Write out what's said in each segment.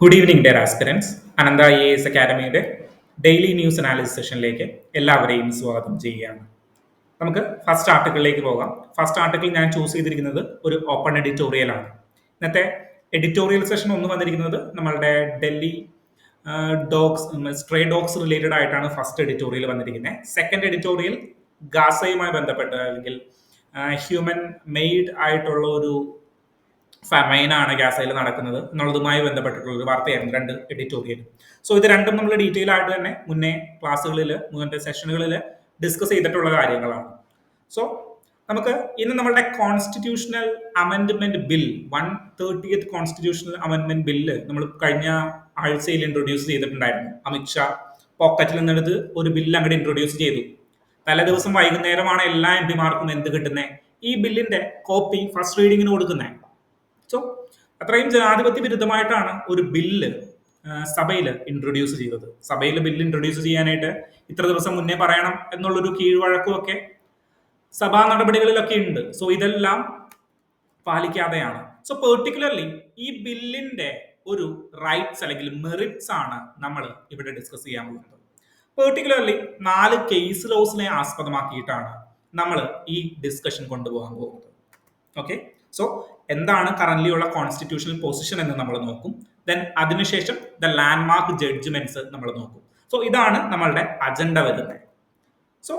Good evening dear aspirants. Anantha IAS അക്കാഡമിയുടെ daily news analysis സെഷനിലേക്ക് എല്ലാവരെയും സ്വാഗതം ചെയ്യുകയാണ്. നമുക്ക് ഫസ്റ്റ് ആർട്ടിക്കിളിലേക്ക് പോകാം. ഫസ്റ്റ് ആർട്ടിക്കിൾ ഞാൻ ചൂസ് ചെയ്തിരിക്കുന്നത് ഒരു ഓപ്പൺ എഡിറ്റോറിയൽ ആണ്. ഇന്നത്തെ എഡിറ്റോറിയൽ സെഷൻ ഒന്ന് വന്നിരിക്കുന്നത് നമ്മളുടെ ഡൽഹി സ്ട്രേ ഡോഗ്സ് റിലേറ്റഡ് ആയിട്ടാണ് ഫസ്റ്റ് എഡിറ്റോറിയൽ വന്നിരിക്കുന്നത്. സെക്കൻഡ് എഡിറ്റോറിയൽ ഗാസയുമായി ബന്ധപ്പെട്ട് അല്ലെങ്കിൽ ഹ്യൂമൻ മെയ്ഡ് ആയിട്ടുള്ള ഒരു ഫമൈനാണ് ഗാസയിൽ നടക്കുന്നത് എന്നുള്ളതുമായി ബന്ധപ്പെട്ടിട്ടുള്ള ഒരു വാർത്തയായിരുന്നു രണ്ട് എഡിറ്റോറിയൽ. സോ ഇത് രണ്ടും നമ്മൾ ഡീറ്റെയിൽ ആയിട്ട് തന്നെ മുന്നേ ക്ലാസ്സുകളിൽ മുന്നത്തെ സെഷനുകളിൽ ഡിസ്കസ് ചെയ്തിട്ടുള്ള കാര്യങ്ങളാണ്. സോ നമുക്ക് ഇന്ന് നമ്മളുടെ constitutional amendment bill 130th constitutional amendment bill നമ്മൾ കഴിഞ്ഞ ആഴ്ചയിൽ ഇൻട്രൊഡ്യൂസ് ചെയ്തിട്ടുണ്ടായിരുന്നു. അമിത്ഷാ പോക്കറ്റിൽ നിന്നെടുത്ത് ഒരു ബില്ല് അങ്ങോട്ട് ഇൻട്രൊഡ്യൂസ് ചെയ്തു. തലേ ദിവസം വൈകുന്നേരമാണ് എല്ലാ MPമാർക്കും എന്ത് കിട്ടുന്നത്, ഈ ബില്ലിന്റെ കോപ്പി ഫസ്റ്റ് റീഡിങ്ങിന് കൊടുക്കുന്നത്. സോ അത്രയും ജനാധിപത്യ വിരുദ്ധമായിട്ടാണ് ഒരു ബില്ല് സഭയിൽ ഇൻട്രൊഡ്യൂസ് ചെയ്തത്. സഭയിൽ ബില്ല് ഇൻട്രൊഡ്യൂസ് ചെയ്യാനായിട്ട് ഇത്ര ദിവസം മുന്നേ പറയണം എന്നുള്ളൊരു കീഴ്വഴക്കവും ഒക്കെ സഭാ നടപടികളിലൊക്കെ ഉണ്ട്. സോ ഇതെല്ലാം പാലിക്കാതെയാണ്. സോ പെർട്ടിക്കുലർലി ഈ ബില്ലിന്റെ ഒരു റൈറ്റ്സ് അല്ലെങ്കിൽ മെറിറ്റ്സ് ആണ് നമ്മൾ ഇവിടെ ഡിസ്കസ് ചെയ്യാൻ പോകുന്നത്. പെർട്ടിക്കുലർലി 4 കേസ് ലോസിനെ ആസ്പദമാക്കിയിട്ടാണ് നമ്മൾ ഈ ഡിസ്കഷൻ കൊണ്ടുപോകാൻ പോകുന്നത്. ഓക്കെ, സോ എന്താണ് കറന്റ്ലി ഉള്ള കോൺസ്റ്റിറ്റ്യൂഷണൽ പൊസിഷൻ എന്ന് നമ്മൾ നോക്കും. ദെൻ അതിനുശേഷം ദ ലാൻഡ്മാർക്ക് ജഡ്ജ്മെന്റ്സ് നമ്മൾ നോക്കും. സോ ഇതാണ് നമ്മളുടെ അജണ്ട വരുന്നത്. സോ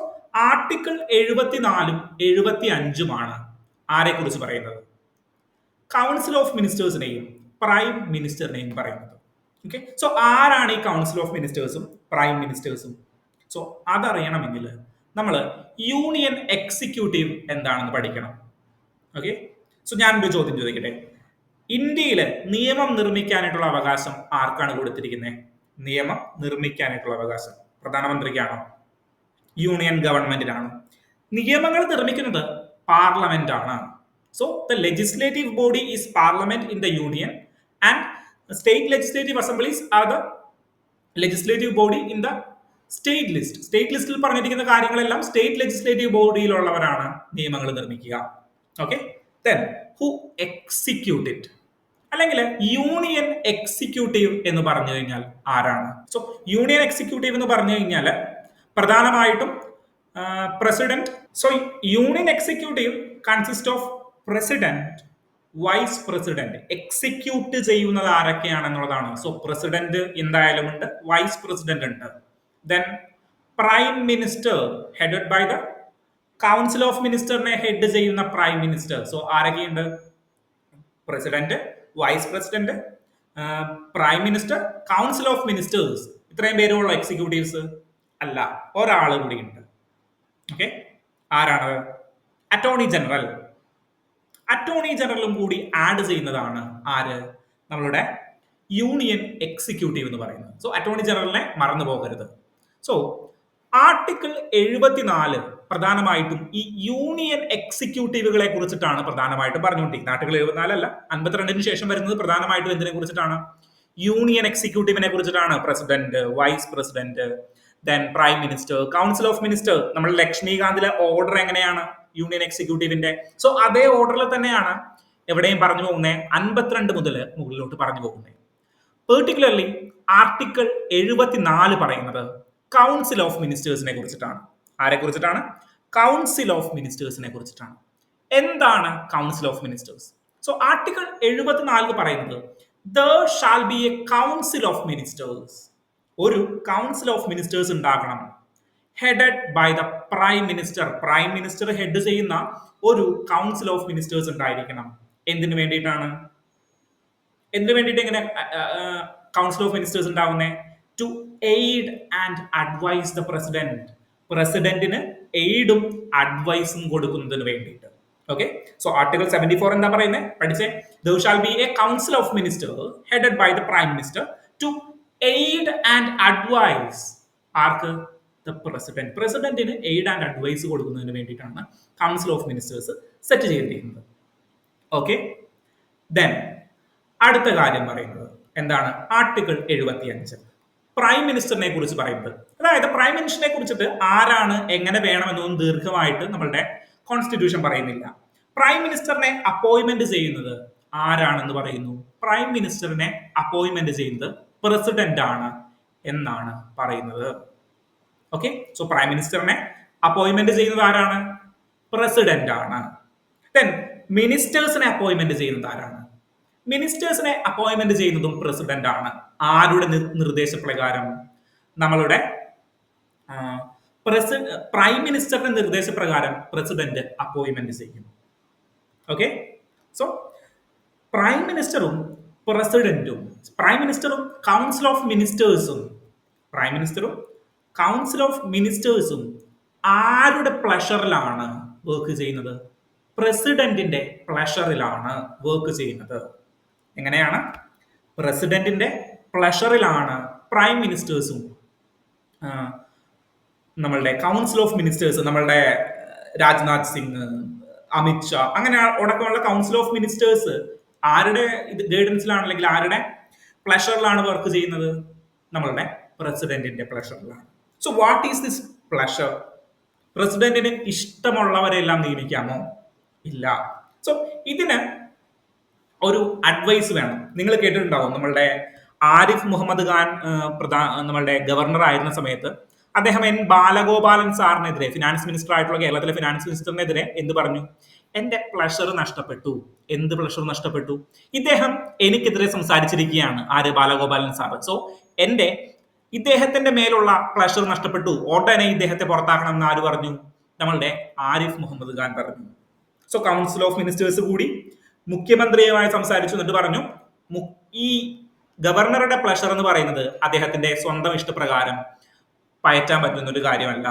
ആർട്ടിക്കിൾ 74 75 ആരെ കുറിച്ച് പറയുന്നത്? കൗൺസിൽ ഓഫ് മിനിസ്റ്റേഴ്സിനെയും പ്രൈം മിനിസ്റ്ററിനെയും പറയുന്നത്. ഓക്കെ, സോ ആരാണ് ഈ കൗൺസിൽ ഓഫ് മിനിസ്റ്റേഴ്സും പ്രൈം മിനിസ്റ്റേഴ്സും? സോ അതറിയണമെങ്കിൽ നമ്മൾ യൂണിയൻ എക്സിക്യൂട്ടീവ് എന്താണെന്ന് പഠിക്കണം. ഓക്കെ, സോ ഞാനൊരു ചോദ്യം ചോദിക്കട്ടെ. ഇന്ത്യയിൽ നിയമം നിർമ്മിക്കാനായിട്ടുള്ള അവകാശം ആർക്കാണ് കൊടുത്തിരിക്കുന്നത്? നിയമം നിർമ്മിക്കാനായിട്ടുള്ള അവകാശം പ്രധാനമന്ത്രിക്കാണോ, യൂണിയൻ ഗവൺമെന്റിനാണോ? നിയമങ്ങൾ നിർമ്മിക്കുന്നത് പാർലമെന്റ് ആണ്. So the legislative body is parliament in the union and state legislative assemblies are the legislative body in the state list. State ലിസ്റ്റിൽ പറഞ്ഞിരിക്കുന്ന കാര്യങ്ങളെല്ലാം സ്റ്റേറ്റ് ലെജിസ്ലേറ്റീവ് ബോഡിയിലുള്ളവരാണ് നിയമങ്ങൾ നിർമ്മിക്കുക. Okay, then who execute it അല്ലെങ്കിൽ union executive എന്ന് പറഞ്ഞു കഴിഞ്ഞാൽ ആരാണ്? സോ യൂണിയൻ എക്സിക്യൂട്ടീവ് എന്ന് പറഞ്ഞു കഴിഞ്ഞാൽ പ്രധാനമായിട്ടും president. So union executive consist of president, vice president. Execute ചെയ്യുന്നത് ആരൊക്കെയാണെന്നുള്ളതാണ്. സോ പ്രസിഡന്റ് എന്തായാലും ഉണ്ട്, വൈസ് പ്രസിഡന്റ് ഉണ്ട്. Then prime minister headed by the council of മിനിസ്റ്ററിനെ ഹെഡ് ചെയ്യുന്ന പ്രൈം മിനിസ്റ്റർ. സോ ആരൊക്കെയുണ്ട്? President, vice president, prime minister, council of ministers. ഇത്രയും പേരുള്ള എക്സിക്യൂട്ടീവ്സ് അല്ല, ഒരാൾ കൂടി ഉണ്ട്. ഓക്കെ, ആരാണ്? Attorney general. അറ്റോർണി ജനറലും കൂടി ആഡ് ചെയ്യുന്നതാണ് ആര്? നമ്മളുടെ യൂണിയൻ എക്സിക്യൂട്ടീവ് എന്ന് പറയുന്നത്. സോ അറ്റോർണി ജനറലിനെ മറന്നു പോകരുത്. സോ ആർട്ടിക്കിൾ 74 പ്രധാനമായിട്ടും ഈ യൂണിയൻ എക്സിക്യൂട്ടീവുകളെ കുറിച്ചിട്ടാണ് പ്രധാനമായിട്ടും പറഞ്ഞുകൊണ്ടിരിക്കുന്നത്. ആർട്ടിക്കിൾ 74 അല്ല, 52 ശേഷം വരുന്നത് പ്രധാനമായിട്ടും എന്തിനെ കുറിച്ചിട്ടാണ്? യൂണിയൻ എക്സിക്യൂട്ടീവിനെ കുറിച്ചിട്ടാണ്. President, vice president, then prime minister, council of minister. നമ്മൾ ലക്ഷ്മികാന്തിലെ ഓർഡർ എങ്ങനെയാണ് യൂണിയൻ എക്സിക്യൂട്ടീവിന്റെ? സോ അതേ ഓർഡറിൽ തന്നെയാണ് എവിടെയും പറഞ്ഞു പോകുന്നത്. 52 മുതൽ മുകളിലോട്ട് പറഞ്ഞു പോകുന്നത്. പെർട്ടിക്കുലർലി ആർട്ടിക്കിൾ 74 പറയുന്നത് കൗൺസിൽ ഓഫ് മിനിസ്റ്റേഴ്സിനെ കുറിച്ചിട്ടാണ്. ആരെ കുറിച്ചിട്ടാണ്? കൗൺസിൽ ഓഫ് മിനിസ്റ്റേഴ്സിനെ കുറിച്ചിട്ടാണ്. എന്താണ് council of ministers? So article 74 പറയുന്നത് there shall be a council of ministers. ഒരു കൗൺസിൽ ഓഫ് മിനിസ്റ്റേഴ്സ് ഉണ്ടാകണം, headed by the prime minister. Prime minister head ചെയ്യുന്ന ഒരു കൗൺസിൽ ഓഫ് മിനിസ്റ്റേഴ്സ് ഉണ്ടായിരിക്കണം. എന്തിനു വേണ്ടിയിട്ടാണ്? എന്തിനു വേണ്ടിയിട്ട് ഇങ്ങനെ കൗൺസിൽ ഓഫ് മിനിസ്റ്റേഴ്സ് ഉണ്ടാവുന്നത്? To aid and advise the president. പ്രസിഡന്റിന് എയ്ഡും അഡ്വൈസും കൊടുക്കുന്നതിന് വേണ്ടിയിട്ട്. ഓക്കെ, സോ ആർട്ടിക്കിൾ 74 എന്താ പറയുന്നത്? പഠിച്ചേ. there shall be a council of ministers headed by the prime minister to aid and advise. Arc? The president. പ്രസിഡന്റിന് aid and advice കൊടുക്കുന്നതിന് വേണ്ടിയിട്ടാണ് കൗൺസിൽ ഓഫ് മിനിസ്റ്റേഴ്സ് സെറ്റ് ചെയ്തിരിക്കുന്നത്. ഓക്കെ, ദെൻ അടുത്ത കാര്യം പറയുന്നത് എന്താണ്? ആർട്ടിക്കിൾ 75 പ്രൈം മിനിസ്റ്ററിനെ കുറിച്ച് പറയുന്നത്. അതായത് പ്രൈം മിനിസ്റ്ററിനെ കുറിച്ചിട്ട് ആരാണ്, എങ്ങനെ വേണമെന്നൊന്നും ദീർഘമായിട്ട് നമ്മളുടെ കോൺസ്റ്റിറ്റ്യൂഷൻ പറയുന്നില്ല. പ്രൈം മിനിസ്റ്ററിനെ അപ്പോയിന്റ്മെന്റ് ചെയ്യുന്നത് ആരാണെന്ന് പറയുന്നു? പ്രൈം മിനിസ്റ്ററിനെ അപ്പോയിന്റ്മെന്റ് ചെയ്യുന്നത് പ്രസിഡന്റ് ആണ് എന്നാണ് പറയുന്നത്. ഓക്കെ, സോ പ്രൈം മിനിസ്റ്ററിനെ അപ്പോയിന്റ്മെന്റ് ചെയ്യുന്നത് ആരാണ്? പ്രസിഡന്റ് ആണ്. ദെൻ മിനിസ്റ്റേഴ്സിനെ അപ്പോയിന്റ്മെന്റ് ചെയ്യുന്നത് ആരാണ്? മിനിസ്റ്റേഴ്സിനെ അപ്പോയിന്റ്മെന്റ് ചെയ്യുന്നതും പ്രസിഡന്റ് ആണ്. ആരുടെ നിർദ്ദേശപ്രകാരം? നമ്മളുടെ പ്രൈം മിനിസ്റ്ററിന്റെ നിർദ്ദേശപ്രകാരം പ്രസിഡന്റ് അപ്പോയിന്റ്മെന്റ് ചെയ്യും. ഓക്കെ, സോ പ്രൈം മിനിസ്റ്ററും പ്രസിഡന്റും കൗൺസിൽ ഓഫ് മിനിസ്റ്റേഴ്സും ആരുടെ പ്ലഷറിലാണ് വർക്ക് ചെയ്യുന്നത്? പ്രസിഡന്റിന്റെ പ്ലഷറിലാണ് വർക്ക് ചെയ്യുന്നത്. എങ്ങനെയാണ്? പ്രസിഡന്റിന്റെ പ്ലഷറിലാണ് പ്രൈം മിനിസ്റ്റേഴ്സും നമ്മളുടെ കൗൺസിൽ ഓഫ് മിനിസ്റ്റേഴ്സ്, നമ്മളുടെ രാജ്നാഥ് സിംഗ്, അമിത് ഷാ, അങ്ങനെ അടക്കമുള്ള കൗൺസിൽ ഓഫ് മിനിസ്റ്റേഴ്സ് ആരുടെ ഗൈഡൻസിലാണ് അല്ലെങ്കിൽ ആരുടെ പ്ലഷറിലാണ് വർക്ക് ചെയ്യുന്നത്? നമ്മളുടെ പ്രസിഡന്റിന്റെ പ്ലഷറിലാണ്. So what is this pleasure? പ്രസിഡന്റിന് ഇഷ്ടമുള്ളവരെല്ലാം നിയമിക്കാമോ? ഇല്ല. സോ ഇതിന് ഒരു അഡ്വൈസ് വേണം. നിങ്ങൾ കേട്ടിട്ടുണ്ടാവും, നമ്മളുടെ ആരിഫ് മുഹമ്മദ് ഖാൻ നമ്മളുടെ ഗവർണർ ആയിരുന്ന സമയത്ത് അദ്ദേഹം എൻ ബാലഗോപാലൻ സാറിനെതിരെ, ഫിനാൻസ് മിനിസ്റ്റർ ആയിട്ടുള്ള കേരളത്തിലെ ഫിനാൻസ് മിനിസ്റ്ററിനെതിരെ എന്ത് പറഞ്ഞു? എന്റെ പ്ലഷർ നഷ്ടപ്പെട്ടു. എന്ത് പ്ലഷർ നഷ്ടപ്പെട്ടു? ഇദ്ദേഹം എനിക്കെതിരെ സംസാരിച്ചിരിക്കുകയാണ്, ആര്? ബാലഗോപാലൻ സാർ. സോ ഇദ്ദേഹത്തിന്റെ മേലുള്ള പ്ലഷർ നഷ്ടപ്പെട്ടു, ഉടനെ ഇദ്ദേഹത്തെ പുറത്താക്കണം എന്ന് ആര് പറഞ്ഞു? നമ്മളുടെ ആരിഫ് മുഹമ്മദ് ഖാൻ പറഞ്ഞു. സോ കൗൺസിൽ ഓഫ് മിനിസ്റ്റേഴ്സ് കൂടി മുഖ്യമന്ത്രിയുമായി സംസാരിച്ചു, എന്നിട്ട് പറഞ്ഞു ഈ ഗവർണറുടെ പ്ലഷർ എന്ന് പറയുന്നത് അദ്ദേഹത്തിന്റെ സ്വന്തം ഇഷ്ടപ്രകാരം പയറ്റാൻ പറ്റുന്ന ഒരു കാര്യമല്ല,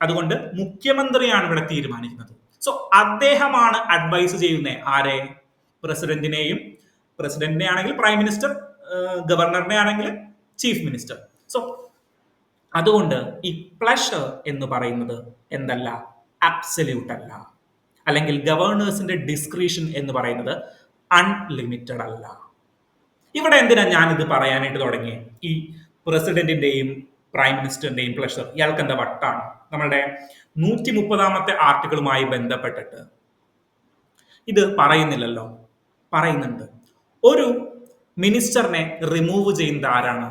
അതുകൊണ്ട് മുഖ്യമന്ത്രിയാണ് ഇവിടെ തീരുമാനിക്കുന്നത്. സോ അദ്ദേഹമാണ് അഡ്വൈസ് ചെയ്യുന്നത് ആരെ? പ്രസിഡന്റിനെ ആണെങ്കിൽ പ്രൈം മിനിസ്റ്റർ, ഗവർണറിനെ ആണെങ്കിൽ ചീഫ് മിനിസ്റ്റർ. സോ അതുകൊണ്ട് ഈ പ്ലഷർ എന്ന് പറയുന്നത് എന്തല്ല? അബ്സല്യൂട്ട് അല്ല. അല്ലെങ്കിൽ ഗവർണേഴ്സിന്റെ ഡിസ്ക്രിഷൻ എന്ന് പറയുന്നത് അൺലിമിറ്റഡ് അല്ല. ഇവിടെ എന്തിനാ ഞാൻ ഇത് പറയാനായിട്ട് തുടങ്ങി? ഈ പ്രസിഡന്റിന്റെയും പ്രൈം മിനിസ്റ്ററിന്റെയും പ്ലഷർ ഇയാൾക്ക് എന്താ വട്ടാണ്? നമ്മളുടെ 130ാമത്തെ ആർട്ടിക്കിളുമായി ബന്ധപ്പെട്ടിട്ട് ഇത് പറയുന്നില്ലല്ലോ. പറയുന്നുണ്ട്. ഒരു മിനിസ്റ്ററിനെ റിമൂവ് ചെയ്യുന്നത് ആരാണ്?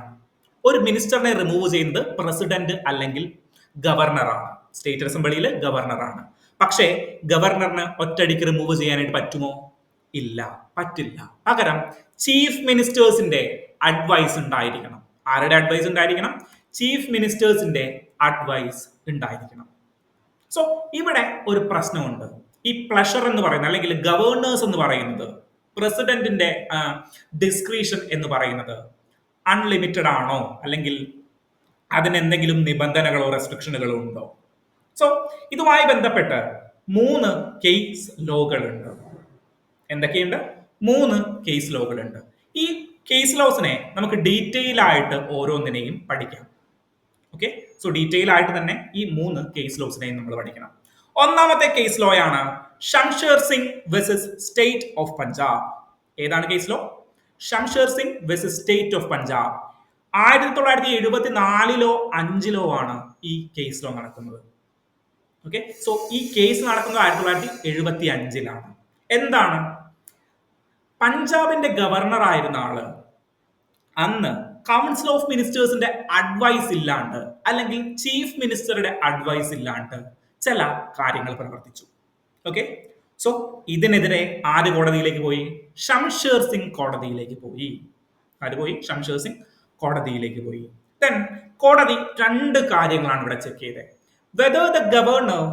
ഒരു മിനിസ്റ്ററിനെ റിമൂവ് ചെയ്യുന്നത് പ്രസിഡന്റ് അല്ലെങ്കിൽ ഗവർണറാണ്. സ്റ്റേറ്റ് അസംബ്ലിയിലെ ഗവർണറാണ്. പക്ഷേ ഗവർണറിന് ഒറ്റയടിക്ക് റിമൂവ് ചെയ്യാനായിട്ട് പറ്റുമോ? ഇല്ല, പറ്റില്ല. പകരം ചീഫ് മിനിസ്റ്റേഴ്സിന്റെ അഡ്വൈസ് ഉണ്ടായിരിക്കണം. ആരുടെ അഡ്വൈസ് ഉണ്ടായിരിക്കണം? ചീഫ് മിനിസ്റ്റേഴ്സിന്റെ അഡ്വൈസ് ഉണ്ടായിരിക്കണം. സോ ഇവിടെ ഒരു പ്രശ്നമുണ്ട്. ഈ പ്ലഷർ എന്ന് പറയുന്നത്, അല്ലെങ്കിൽ ഗവർണേഴ്സ് എന്ന് പറയുന്നത്, പ്രസിഡന്റിന്റെ ഡിസ്ക്രിഷൻ എന്ന് പറയുന്നത് അൺലിമിറ്റഡ് ആണോ, അല്ലെങ്കിൽ അതിന് എന്തെങ്കിലും നിബന്ധനകളോ റെസ്ട്രിക്ഷനുകളോ ഉണ്ടോ? സോ ഇതുമായി ബന്ധപ്പെട്ട് 3 കേസ് ലോകളുണ്ട്. എന്തൊക്കെയുണ്ട്? 3 കേസ് ലോകളുണ്ട്. ഈ കേസ് ലോസിനെ നമുക്ക് ഡീറ്റെയിൽ ആയിട്ട് ഓരോന്നിനെയും പഠിക്കാം. ഓക്കെ, സോ ഡീറ്റെയിൽ ആയിട്ട് തന്നെ ഈ 3 കേസ് ലോസിനെയും നമ്മൾ പഠിക്കണം. ഒന്നാമത്തെ കേസ് ലോ ആണ് Shamsher Singh versus state of Punjab. ഏതാണ് case law? Shamsher Singh versus state of Punjab. 1974 5 ആണ് ഈ കേസ് ലോ നടക്കുന്നത്. ഓക്കെ, സോ ഈ കേസ് നടക്കുന്നത് 1975 എന്താണ്? പഞ്ചാബിന്റെ ഗവർണർ ആയിരുന്ന ആള് അന്ന് കൗൺസിൽ ഓഫ് മിനിസ്റ്റേഴ്സിന്റെ അഡ്വൈസ് ഇല്ലാണ്ട്, അല്ലെങ്കിൽ ചീഫ് മിനിസ്റ്ററുടെ അഡ്വൈസ് ഇല്ലാണ്ട് ചില കാര്യങ്ങൾ പ്രവർത്തിച്ചു. ഓക്കെ, സോ ഇതിനെതിരെ ആര് കോടതിയിലേക്ക് പോയി? ഷംഷേർ സിംഗ് കോടതിയിലേക്ക് പോയി. ആര് പോയി? ഷംഷേർ സിംഗ് കോടതിയിലേക്ക് പോയി. ദെൻ കോടതി 2 കാര്യങ്ങളാണ് ഇവിടെ ചെക്ക് ചെയ്തത്. Whether the governor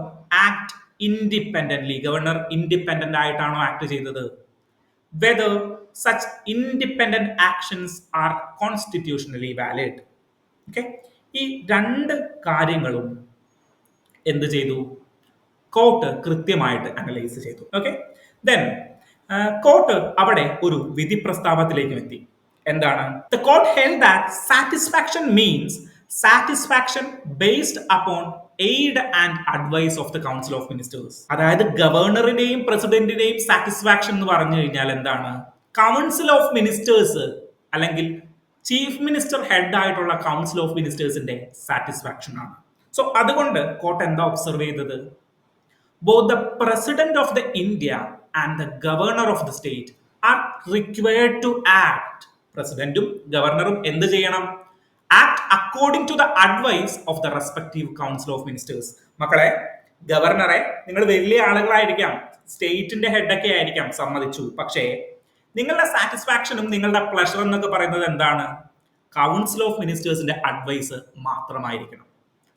act independently, governor independent ആയിട്ടാണോ ആക്ട് ചെയ്തത്? Whether such independent actions are constitutionally valid. Okay, ഈ 2 കാര്യങ്ങളും എന്ത് ചെയ്തു? കോർട്ട് കൃത്യമായിട്ട് അനലൈസ് ചെയ്തു. ഓക്കെ, ദെൻ കോർട്ട് അവിടെ ഒരു വിധി പ്രസ്താവത്തിലേക്ക് എത്തി. എന്താണ്? The court held that satisfaction means satisfaction based upon aid and advice of the council of ministers. അതായത് ഗവർണറിന്റെയും പ്രസിഡന്റിന്റെയും സാറ്റിസ്ഫാക്ഷൻ എന്ന് പറഞ്ഞു കഴിഞ്ഞാൽ എന്താണ്? കൗൺസിൽ ഓഫ് മിനിസ്റ്റേഴ്സ് അല്ലെങ്കിൽ ചീഫ് മിനിസ്റ്റർ ഹെഡ് ആയിട്ടുള്ള കൗൺസിൽ ഓഫ് മിനിസ്റ്റേഴ്സിന്റെ സാറ്റിസ്ഫാക്ഷൻ ആണ്. സോ അതുകൊണ്ട് കോർട്ട് എന്താ ഒബ്സർവ് ചെയ്തത്? Both the president of the India and the governor of the state are required to act. പ്രസിഡന്റും ഗവർണറും എന്ത് ചെയ്യണം? Act according to the advice of the respective council of ministers. മക്കളെ, ഗവർണറെ നിങ്ങൾ വലിയ ആളുകളായിരിക്കാം, സ്റ്റേറ്റിന്റെ ഹെഡൊക്കെ ആയിരിക്കാം, സമ്മതിച്ചു. പക്ഷേ നിങ്ങളുടെ സാറ്റിസ്ഫാക്ഷനും നിങ്ങളുടെ പ്ലഷർ എന്നൊക്കെ പറയുന്നത് എന്താണ്? കൗൺസിൽ ഓഫ് മിനിസ്റ്റേഴ്സിന്റെ അഡ്വൈസ് മാത്രമായിരിക്കണം.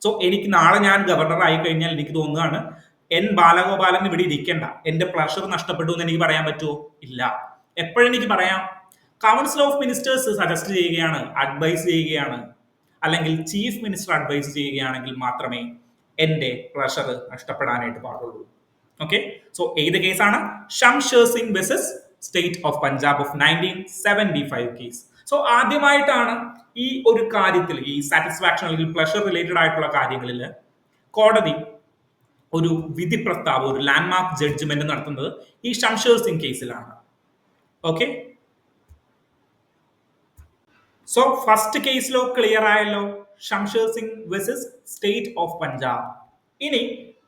സോ എനിക്ക് നാളെ ഞാൻ ഗവർണർ ആയി കഴിഞ്ഞാൽ എനിക്ക് തോന്നുകയാണ് എൻ ബാലഗോപാലൻ ഇവിടെ ഇരിക്കേണ്ട, എന്റെ പ്ലഷർ നഷ്ടപ്പെട്ടു എന്ന് എനിക്ക് പറയാൻ പറ്റുമോ? ഇല്ല. എപ്പോഴെനിക്ക് പറയാം? കൗൺസിൽ ഓഫ് മിനിസ്റ്റേഴ്സ് സജസ്റ്റ് ചെയ്യുകയാണ്, അഡ്വൈസ് ചെയ്യുകയാണ്, അല്ലെങ്കിൽ ചീഫ് മിനിസ്റ്റർ അഡ്വൈസ് ചെയ്യുകയാണെങ്കിൽ മാത്രമേ എന്റെ പ്ലഷർ നഷ്ടപ്പെടാനായിട്ട് പാടുള്ളൂ. ഓക്കെ, സോ ഏത് കേസാണ്? Shamsher Singh versus state of Punjab of 1975 case. So ആദ്യമായിട്ടാണ് ഈ ഒരു കാര്യത്തിൽ, ഈ സാറ്റിസ്ഫാക്ഷൻ അല്ലെങ്കിൽ പ്ലഷർ റിലേറ്റഡ് ആയിട്ടുള്ള കാര്യങ്ങളിൽ കോടതി ഒരു വിധി പ്രസ്താവം, ഒരു ലാൻഡ്മാർക്ക് ജഡ്ജ്മെന്റ് നടത്തുന്നത് ഈ ഷംഷേർ സിംഗ് കേസിലാണ്. ഓക്കെ, സോ ഫസ്റ്റ് കേസിലോ ക്ലിയർ ആയല്ലോ, Shamsher Singh versus state of Punjab. ഇനി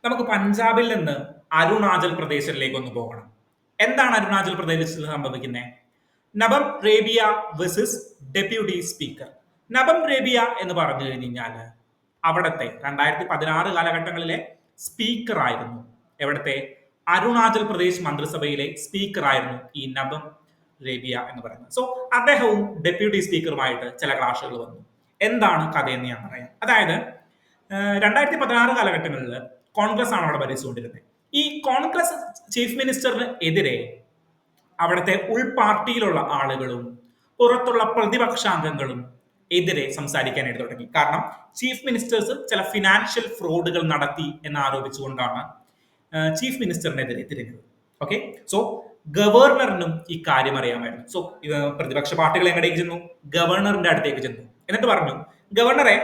നമുക്ക് പഞ്ചാബിൽ നിന്ന് അരുണാചൽ പ്രദേശിലേക്ക് ഒന്ന് പോകണം. എന്താണ് അരുണാചൽ പ്രദേശിൽ സംഭവിക്കുന്നത്? നബം Rebia versus deputy speaker. നബം Rebia എന്ന് പറഞ്ഞു കഴിഞ്ഞാൽ അവിടത്തെ 2016 കാലഘട്ടങ്ങളിലെ സ്പീക്കർ ആയിരുന്നു. എവിടത്തെ? അരുണാചൽ പ്രദേശ് മന്ത്രിസഭയിലെ സ്പീക്കർ ആയിരുന്നു ഈ നബം റേബിയ എന്ന് പറയുന്നത്. സോ അദ്ദേഹവും ഡെപ്യൂട്ടി സ്പീക്കറുമായിട്ട് ചില ക്ലാഷുകൾ വന്നു. എന്താണ് കഥയെന്ന് ഞാൻ പറയാം. അതായത് 2016 കാലഘട്ടങ്ങളിൽ കോൺഗ്രസ് ആണ് അവിടെ ഭരിച്ചുകൊണ്ടിരുന്നത്. ഈ കോൺഗ്രസ് ചീഫ് മിനിസ്റ്ററിന് എതിരെ അവിടുത്തെ ഉൾപാർട്ടിയിലുള്ള ആളുകളും പുറത്തുള്ള പ്രതിപക്ഷാംഗങ്ങളും എതിരെ സംസാരിക്കാനായിട്ട് തുടങ്ങി. കാരണം ചീഫ് മിനിസ്റ്റേഴ്സ് ചില ഫിനാൻഷ്യൽ ഫ്രോഡുകൾ നടത്തി എന്ന് ആരോപിച്ചുകൊണ്ടാണ് ചീഫ് മിനിസ്റ്ററിനെതിരെ തിരിഞ്ഞത്. ഓക്കെ, സോ ഗവർണറിനും ഈ കാര്യം അറിയാമായിരുന്നു. സോ പ്രതിപക്ഷ പാർട്ടികൾ എങ്ങടേക്ക് ചെന്നു? ഗവർണറിന്റെ അടുത്തേക്ക് ചെന്നു. എന്നിട്ട് പറഞ്ഞു, ഗവർണറെ,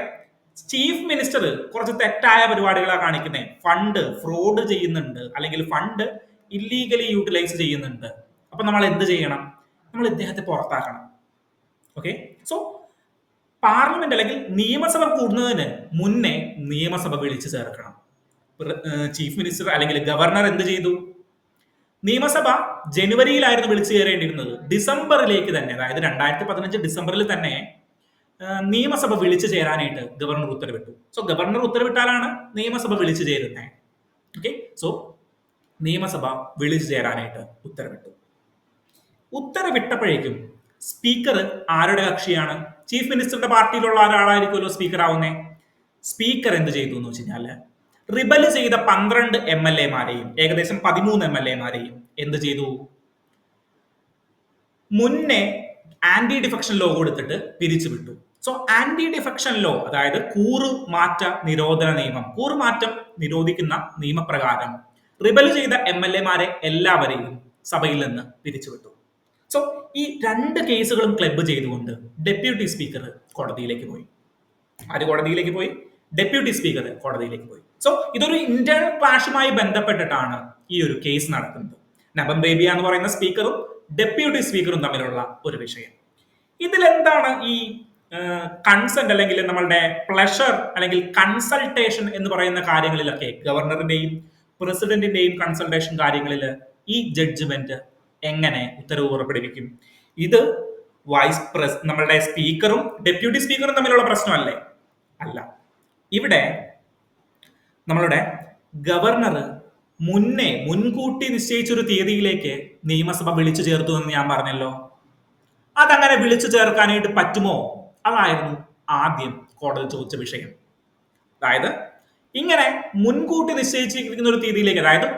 ചീഫ് മിനിസ്റ്റർ കുറച്ച് തെറ്റായ പരിപാടികളാണ് കാണിക്കുന്നത്, ഫണ്ട് ഫ്രോഡ് ചെയ്യുന്നുണ്ട്, അല്ലെങ്കിൽ ഫണ്ട് ഇല്ലീഗലി യൂട്ടിലൈസ് ചെയ്യുന്നുണ്ട്. അപ്പൊ നമ്മൾ എന്ത് ചെയ്യണം? നമ്മൾ ഇദ്ദേഹത്തെ പുറത്താക്കണം. ഓക്കെ, സോ പാർലമെന്റ് അല്ലെങ്കിൽ നിയമസഭ കൂടുന്നതിന് മുന്നേ നിയമസഭ വിളിച്ചു ചേർക്കണം. ചീഫ് മിനിസ്റ്റർ അല്ലെങ്കിൽ ഗവർണർ എന്ത് ചെയ്തു? നിയമസഭ ജനുവരിയിലായിരുന്നു വിളിച്ചു കയറേണ്ടിയിരുന്നത്. ഡിസംബറിലേക്ക് തന്നെ, അതായത് 2015 ഡിസംബറിൽ തന്നെ നിയമസഭ വിളിച്ചു ചേരാനായിട്ട് ഗവർണർ ഉത്തരവിട്ടു. സോ ഗവർണർ ഉത്തരവിട്ടാലാണ് നിയമസഭ വിളിച്ചു ചേരുന്നത്. ഓക്കെ, സോ നിയമസഭ വിളിച്ചു ചേരാനായിട്ട് ഉത്തരവിട്ടു. ഉത്തരവിട്ടപ്പോഴേക്കും സ്പീക്കർ ആരുടെ കക്ഷിയാണ്? ചീഫ് മിനിസ്റ്ററുടെ പാർട്ടിയിലുള്ള ഒരാളായിരിക്കുമല്ലോ സ്പീക്കർ ആവുന്നേ. സ്പീക്കർ എന്ത് ചെയ്തു എന്ന് വെച്ച് കഴിഞ്ഞാല് റിബൽ ചെയ്ത 12 MLA-മാരെയും ഏകദേശം 13 MLA-മാരെയും എന്ത് ചെയ്തു? മുന്നേ ആന്റി ഡിഫെക്ഷൻ ലോ കൊടുത്തിട്ട് പിരിച്ചുവിട്ടു. സോ ആന്റി ഡിഫെക്ഷൻ ലോ, അതായത് കൂറുമാറ്റ നിരോധന നിയമം, കൂറുമാറ്റം നിരോധിക്കുന്ന നിയമപ്രകാരം റിബൽ ചെയ്ത MLA-മാരെ എല്ലാവരെയും സഭയിൽ നിന്ന് പിരിച്ചുവിട്ടു. സോ ഈ 2 കേസുകളും ക്ലബ് ചെയ്തുകൊണ്ട് ഡെപ്യൂട്ടി സ്പീക്കർ കോടതിയിലേക്ക് പോയി. ആര് കോടതിയിലേക്ക് പോയി? ഡെപ്യൂട്ടി സ്പീക്കർ കോടതിയിലേക്ക് പോയി. സോ ഇതൊരു ഇന്റേണൽ ക്ലാഷുമായി ബന്ധപ്പെട്ടിട്ടാണ് ഈ ഒരു കേസ് നടക്കുന്നത്. നബം റേബിയ എന്ന് പറയുന്ന സ്പീക്കറും ഡെപ്യൂട്ടി സ്പീക്കറും തമ്മിലുള്ള ഒരു വിഷയം. ഇതിലെന്താണ് ഈ കൺസെന്റ് അല്ലെങ്കിൽ നമ്മളുടെ പ്ലഷർ അല്ലെങ്കിൽ കൺസൾട്ടേഷൻ എന്ന് പറയുന്ന കാര്യങ്ങളിലൊക്കെ, ഗവർണറിന്റെയും പ്രസിഡന്റിന്റെയും കൺസൾട്ടേഷൻ കാര്യങ്ങളിൽ ഈ ജഡ്ജ്മെന്റ് എങ്ങനെ ഉത്തരവ് പുറപ്പെടുവിക്കും? ഇത് നമ്മളുടെ സ്പീക്കറും ഡെപ്യൂട്ടി സ്പീക്കറും തമ്മിലുള്ള പ്രശ്നമല്ലേ? അല്ല. ഇവിടെ നമ്മളുടെ ഗവർണർ മുൻകൂട്ടി നിശ്ചയിച്ചൊരു തീയതിയിലേക്ക് നിയമസഭ വിളിച്ചു ചേർത്തു എന്ന് ഞാൻ പറഞ്ഞല്ലോ. അതങ്ങനെ വിളിച്ചു ചേർക്കാനായിട്ട് പറ്റുമോ? അതായിരുന്നു ആദ്യം കോടതി ചോദിച്ച വിഷയം. അതായത് ഇങ്ങനെ മുൻകൂട്ടി നിശ്ചയിച്ചിരിക്കുന്ന ഒരു തീയതിയിലേക്ക്, അതായത്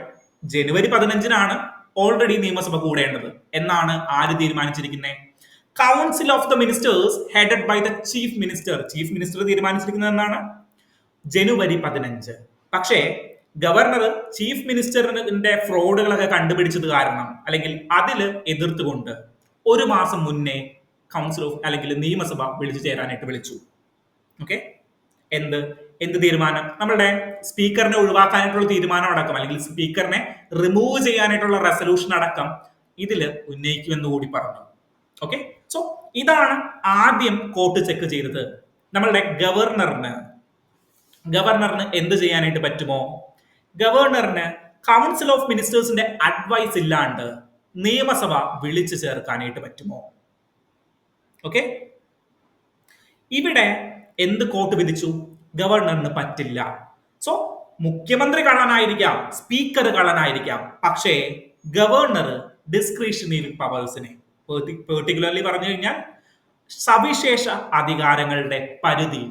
ജനുവരി 15-നാണ് ഓൾറെഡി നിയമസഭ കൂടേണ്ടത് എന്നാണ് ആര് തീരുമാനിച്ചിരിക്കുന്നത്? Council of the ministers headed by the chief minister. Chief minister തീരുമാനിച്ചിരിക്കുന്നത് എന്നാണ് ജനുവരി 15. പക്ഷേ ഗവർണർ ചീഫ് മിനിസ്റ്ററിന്റെ ഫ്രോഡുകളൊക്കെ കണ്ടുപിടിച്ചത് കാരണം, അല്ലെങ്കിൽ അതില് എതിർത്തുകൊണ്ട് 1 മാസം മുന്നേ കൗൺസിൽ ഓഫ് അല്ലെങ്കിൽ നിയമസഭ വിളിച്ചു ചേരാനായിട്ട് വിളിച്ചു. ഓക്കെ, എന്ത് തീരുമാനം? നമ്മളുടെ സ്പീക്കറിനെ ഒഴിവാക്കാനായിട്ടുള്ള തീരുമാനം അടക്കം, അല്ലെങ്കിൽ സ്പീക്കറിനെ റിമൂവ് ചെയ്യാനായിട്ടുള്ള റെസൊല്യൂഷൻ അടക്കം ഇതില് ഉന്നയിക്കുമെന്ന് കൂടി പറഞ്ഞു. ഓക്കെ, സോ ഇതാണ് ആദ്യം കോർട്ട് ചെക്ക് ചെയ്തത്. നമ്മളുടെ ഗവർണറിന് എന്ത് ചെയ്യാനായിട്ട് പറ്റുമോ? ഗവർണറിന് കൗൺസിൽ ഓഫ് മിനിസ്റ്റേഴ്സിന്റെ അഡ്വൈസ് ഇല്ലാണ്ട് നിയമസഭ വിളിച്ചു ചേർക്കാനായിട്ട് പറ്റുമോ? ഓക്കെ, ഇവിടെ എന്ത് കോർട്ട് വിധിച്ചു? ഗവർണറിന് പറ്റില്ല. സോ മുഖ്യമന്ത്രി കള്ളനായിരിക്കാം, സ്പീക്കർ കള്ളനായിരിക്കാം, പക്ഷേ ഗവർണർ ഡിസ്ക്രിഷണറി പവേഴ്സിനെ, പെർട്ടിക്കുലർലി പറഞ്ഞു കഴിഞ്ഞാൽ സവിശേഷ അധികാരങ്ങളുടെ പരിധി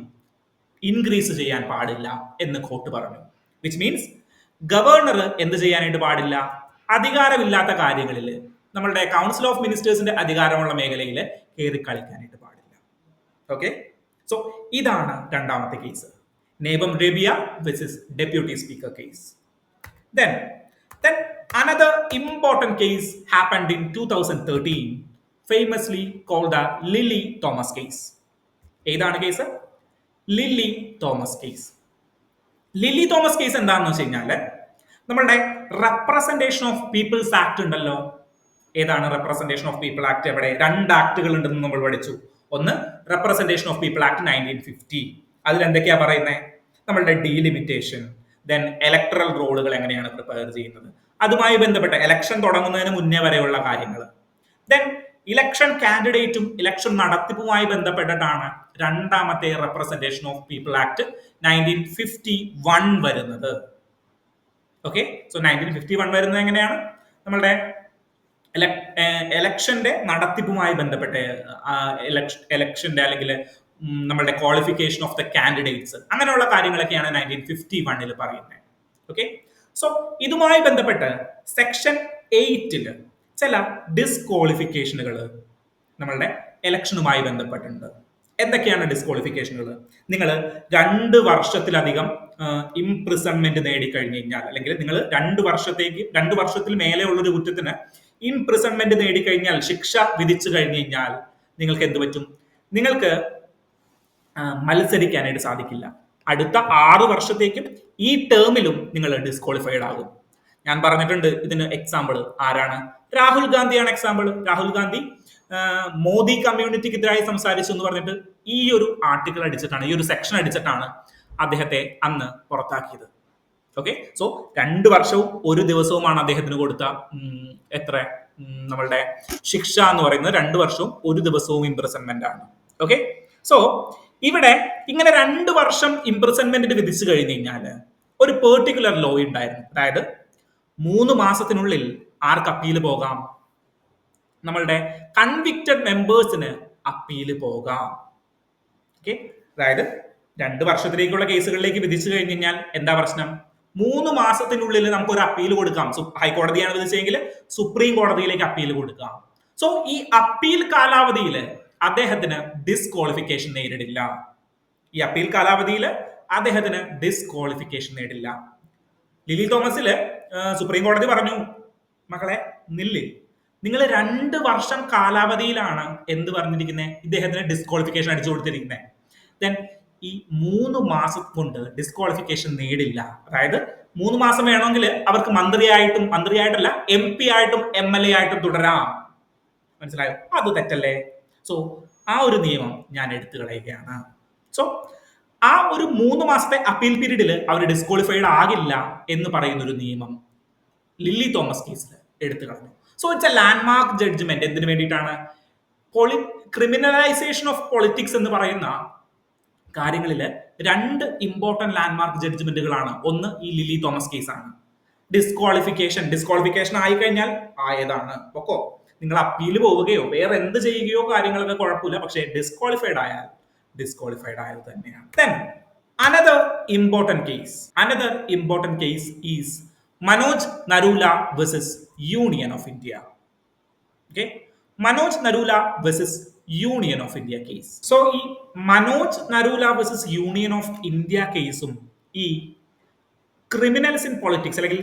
ഇൻക്രീസ് ചെയ്യാൻ പാടില്ല എന്ന് കോർട്ട് പറഞ്ഞു. വിച്ച് മീൻസ് ഗവർണർ എന്ത് ചെയ്യാനായിട്ട് പാടില്ല? അധികാരമില്ലാത്ത കാര്യങ്ങളിൽ, നമ്മളുടെ കൗൺസിൽ ഓഫ് മിനിസ്റ്റേഴ്സിന്റെ അധികാരമുള്ള മേഖലയിൽ കയറി കളിക്കാനായിട്ട് പാടില്ല. ഓക്കെ, സോ ഇതാണ് രണ്ടാമത്തെ case, Nabam Rebia versus deputy speaker case. Then another important case happened in 2013, famously called the Lily Thomas case. ഏതാണ് കേസ്? ലില്ലി തോമസ് കേസ്. ലില്ലി തോമസ് കേസ് എന്താണെന്ന് വെച്ച് കഴിഞ്ഞാല് നമ്മളുടെ റെപ്രസെന്റേഷൻ ഓഫ് പീപ്പിൾസ് ആക്ട് ഉണ്ടല്ലോ. ഏതാണ് റെപ്രസെന്റേഷൻ ഓഫ് പീപ്പിൾ ആക്ട്? എവിടെ? രണ്ട് ആക്ടുകൾ ഉണ്ടെന്ന് നമ്മൾ പഠിച്ചു. ഒന്ന് റെപ്രസെന്റേഷൻ ഓഫ് പീപ്പിൾ ആക്ട് 1950. അതിൽ എന്തൊക്കെയാ പറയുന്നത്? നമ്മളുടെ ഡീലിമിറ്റേഷൻ, ദെൻ ഇലക്ട്രൽ റോളുകൾ എങ്ങനെയാണ് പ്രിപ്പയർ ചെയ്യുന്നത്, അതുമായി ബന്ധപ്പെട്ട ഇലക്ഷൻ തുടങ്ങുന്നതിന് മുന്നേ വരെയുള്ള കാര്യങ്ങൾ. ദെൻ ഇലക്ഷൻ കാൻഡിഡേറ്റും ഇലക്ഷൻ നടത്തിപ്പുമായി ബന്ധപ്പെട്ടിട്ടാണ് രണ്ടാമത്തെ റെപ്രസെന്റേഷൻ ഓഫ് പീപ്പിൾ ആക്ട് 1951 വരുന്നത്. ഓക്കെ, സോ 1951 വരുന്നത് എങ്ങനെയാണ്? നമ്മളുടെ ഇലക്ഷന്റെ നടത്തിപ്പുമായി ബന്ധപ്പെട്ട ഇലക്ഷന്റെ അല്ലെങ്കിൽ നമ്മളുടെ ക്വാളിഫിക്കേഷൻ ഓഫ് ദ കാൻഡിഡേറ്റ്സ്, അങ്ങനെയുള്ള കാര്യങ്ങളൊക്കെയാണ് 1951 പറയുന്നത്. ഓക്കെ, സോ ഇതുമായി ബന്ധപ്പെട്ട് സെക്ഷൻ 8 ചില ഡിസ്ക്വാളിഫിക്കേഷനുകൾ നമ്മളുടെ ഇലക്ഷനുമായി ബന്ധപ്പെട്ടിട്ടുണ്ട്. എന്തൊക്കെയാണ് ഡിസ്ക്വാളിഫിക്കേഷനുകൾ? നിങ്ങൾ 2 വർഷത്തിലധികം ഇംപ്രിസൺമെന്റ് നേടിക്കഴിഞ്ഞു കഴിഞ്ഞാൽ, അല്ലെങ്കിൽ നിങ്ങൾ 2 വർഷത്തിൽ മേലെ ഉള്ളൊരു കുറ്റത്തിന് ഇംപ്രിസൺമെന്റ് നേടിക്കഴിഞ്ഞാൽ, ശിക്ഷ വിധിച്ചു കഴിഞ്ഞു കഴിഞ്ഞാൽ നിങ്ങൾക്ക് എന്ത് പറ്റും? നിങ്ങൾക്ക് മത്സരിക്കാനായിട്ട് സാധിക്കില്ല. അടുത്ത 6 വർഷത്തേക്കും ഈ ടേമിലും നിങ്ങൾ ഡിസ്ക്വാളിഫൈഡ് ആകും. ഞാൻ പറഞ്ഞിട്ടുണ്ട് ഇതിന് എക്സാമ്പിൾ ആരാണ്? രാഹുൽ ഗാന്ധിയാണ് എക്സാമ്പിൾ. രാഹുൽ ഗാന്ധി മോദി കമ്മ്യൂണിറ്റിക്കെതിരായി സംസാരിച്ചു എന്ന് പറഞ്ഞിട്ട് ഈ ഒരു ആർട്ടിക്കിൾ അടിച്ചിട്ടാണ്, ഈ ഒരു സെക്ഷൻ അടിച്ചിട്ടാണ് അദ്ദേഹത്തെ അന്ന് പുറത്താക്കിയത്. ഓക്കെ, സോ 2 വർഷവും 1 ദിവസവുമാണ് അദ്ദേഹത്തിന് കൊടുത്ത എത്ര നമ്മളുടെ ശിക്ഷ എന്ന് പറയുന്നത്. 2 വർഷവും 1 ദിവസവും ഇംപ്രിസൺമെന്റ് ആണ്. ഓക്കെ, സോ ഇവിടെ ഇങ്ങനെ 2 വർഷം ഇംപ്രിസൺമെന്റ് വിധിച്ചു കഴിഞ്ഞു കഴിഞ്ഞാൽ ഒരു പെർട്ടിക്കുലർ ലോ ഉണ്ടായിരുന്നു. അതായത് 3 മാസത്തിനുള്ളിൽ ആർക്ക് അപ്പീൽ പോകാം? നമ്മളുടെ കൺവിക്റ്റഡ് മെമ്പേഴ്സിന് അപ്പീൽ പോകാം. ഓക്കെ, അതായത് 2 വർഷത്തിലേക്കുള്ള കേസുകളിലേക്ക് വിധിച്ചു കഴിഞ്ഞു കഴിഞ്ഞാൽ എന്താ പ്രശ്നം? 3 മാസത്തിനുള്ളിൽ നമുക്ക് ഒരു അപ്പീൽ കൊടുക്കാം. ഹൈക്കോടതിയാണ് വിധിച്ചെങ്കിൽ സുപ്രീം കോടതിയിലേക്ക് അപ്പീൽ കൊടുക്കാം. സോ ഈ അപ്പീൽ കാലാവധിയിൽ അദ്ദേഹത്തിന് ഡിസ്ക്വാളിഫിക്കേഷൻ നേരിടില്ല. ഈ അപ്പീൽ കാലാവധിയിൽ അദ്ദേഹത്തിന് ഡിസ്ക്വാളിഫിക്കേഷൻ നേടില്ല. ലില്ലി തോമസില് സുപ്രീം കോടതി പറഞ്ഞു, മക്കളെ നില്ല്, നിങ്ങൾ 2 വർഷം കാലാവധിയിലാണ് എന്ത് പറഞ്ഞിരിക്കുന്നത്? ഇദ്ദേഹത്തിന് ഡിസ്ക്വാളിഫിക്കേഷൻ അടിച്ചു കൊടുത്തിരിക്കുന്നത്. ദെൻ ഈ 3 മാസം കൊണ്ട് ഡിസ്ക്വാളിഫിക്കേഷൻ നേടില്ല. അതായത് 3 മാസം വേണമെങ്കിൽ അവർക്ക് മന്ത്രിയായിട്ടല്ല MP ആയിട്ടും MLA ആയിട്ടും തുടരാം. മനസ്സിലായോ? അത് തെറ്റല്ലേ? സോ ആ ഒരു നിയമം ഞാൻ എടുത്തു കളയുകയാണ്. സോ ആ ഒരു 3 മാസത്തെ അപ്പീൽ പീരീഡിൽ അവർ ഡിസ്ക്വാളിഫൈഡ് ആകില്ല എന്ന് പറയുന്ന ഒരു നിയമം ലില്ലി തോമസ് കേസിൽ എടുത്തു കളഞ്ഞു. So it's a landmark judgment. എന്തിനു വേണ്ടിയിട്ടാണ്? ക്രിമിനലൈസേഷൻ ഓഫ് പൊളിറ്റിക്സ് എന്ന് പറയുന്ന കാര്യങ്ങളിൽ 2 ഇമ്പോർട്ടന്റ് ലാൻഡ്മാർക്ക് ജഡ്ജ്മെന്റുകളാണ്. ഒന്ന് ഈ ലില്ലി തോമസ് കേസാണ്. ഡിസ്ക്വാളിഫിക്കേഷൻ ആയി കഴിഞ്ഞാൽ ആയതാണ്. ഓക്കോ, നിങ്ങൾ അപ്പീൽ പോവുകയോ വേറെ എന്ത് ചെയ്യുകയോ കാര്യങ്ങളൊക്കെ കുഴപ്പമില്ല, പക്ഷേ ഡിസ്ക്വാളിഫൈഡ് ആയത് തന്നെയാണ്. Then another important case is Manoj Narula versus Union of India. Okay, Manoj Narula versus Union of India case. So ഈ Manoj Narula versus union of India കേസും ഈ ക്രിമിനൽസ് ഇൻ പൊളിറ്റിക്സ് അല്ലെങ്കിൽ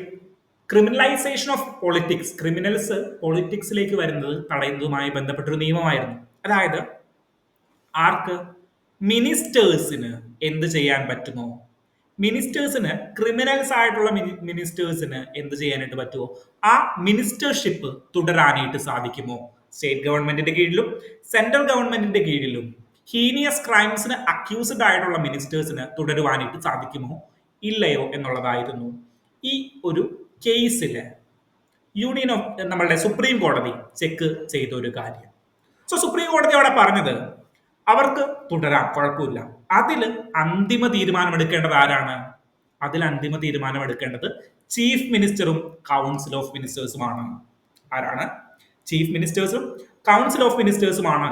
ക്രിമിനലൈസേഷൻ ഓഫ് പൊളിറ്റിക്സ്, ക്രിമിനൽസ് പൊളിറ്റിക്സിലേക്ക് വരുന്നത് തടയുന്നതുമായി ബന്ധപ്പെട്ടൊരു നിയമമായിരുന്നു. അതായത് ആർക്ക്? മിനിസ്റ്റേഴ്സിന് എന്ത് ചെയ്യാൻ പറ്റുമോ? മിനിസ്റ്റേഴ്സിന്, criminals ആയിട്ടുള്ള മിനിസ്റ്റേഴ്സിന് എന്ത് ചെയ്യാനായിട്ട് പറ്റുമോ? ആ മിനിസ്റ്റർഷിപ്പ് തുടരാനായിട്ട് സാധിക്കുമോ? സ്റ്റേറ്റ് ഗവൺമെന്റിന്റെ കീഴിലും സെൻട്രൽ ഗവൺമെന്റിന്റെ കീഴിലും ഹീനിയസ് ക്രൈംസിന് അക്യൂസ്ഡ് ആയിട്ടുള്ള മിനിസ്റ്റേഴ്സിന് തുടരുവാനായിട്ട് സാധിക്കുമോ ഇല്ലയോ എന്നുള്ളതായിരുന്നു ഈ ഒരു കേസില് യൂണിയൻ ഓഫ് നമ്മളുടെ സുപ്രീം കോടതി ചെക്ക് ചെയ്ത ഒരു കാര്യം. സോ സുപ്രീം കോടതി അവിടെ പറഞ്ഞത് അവർക്ക് തുടരാം, കുഴപ്പമില്ല. അതിൽ അന്തിമ തീരുമാനം എടുക്കേണ്ടത് ആരാണ്? അതിൽ അന്തിമ തീരുമാനം എടുക്കേണ്ടത് ചീഫ് മിനിസ്റ്ററും കൗൺസിൽ ഓഫ് മിനിസ്റ്റേഴ്സുമാണ്. ആരാണ്? ചീഫ് മിനിസ്റ്റേഴ്സും കൗൺസിൽ ഓഫ് മിനിസ്റ്റേഴ്സുമാണ്.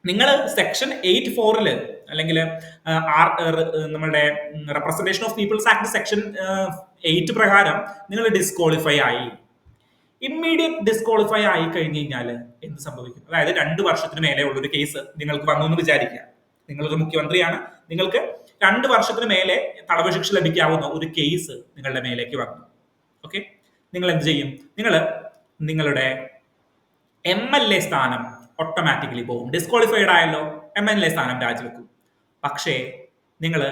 നിങ്ങൾ സെക്ഷൻ 8(4) അല്ലെങ്കിൽ നമ്മളുടെ representation of people's act section 8 പ്രകാരം നിങ്ങൾ ഡിസ്ക്വാളിഫൈ ആയി. ഇമ്മീഡിയറ്റ് ഡിസ്ക്വാളിഫൈ ആയി കഴിഞ്ഞു കഴിഞ്ഞാൽ എന്ത് സംഭവിക്കും? അതായത് 2 വർഷത്തിന് മേലെ ഉള്ള ഒരു കേസ് നിങ്ങൾക്ക് വന്നു എന്ന് വിചാരിക്കുക. നിങ്ങളൊരു മുഖ്യമന്ത്രിയാണ്, നിങ്ങൾക്ക് 2 വർഷത്തിന് മേലെ തടവ് ശിക്ഷ ലഭിക്കാവുന്ന ഒരു കേസ് നിങ്ങളുടെ മേലേക്ക് വന്നു. ഓക്കെ, നിങ്ങൾ എന്ത് ചെയ്യും? നിങ്ങളുടെ MLA സ്ഥാനം ഓട്ടോമാറ്റിക്കലി പോകും. ഡിസ്ക്വാളിഫൈഡ് ആയല്ലോ, MLA സ്ഥാനം രാജിവെക്കും. പക്ഷേ നിങ്ങൾ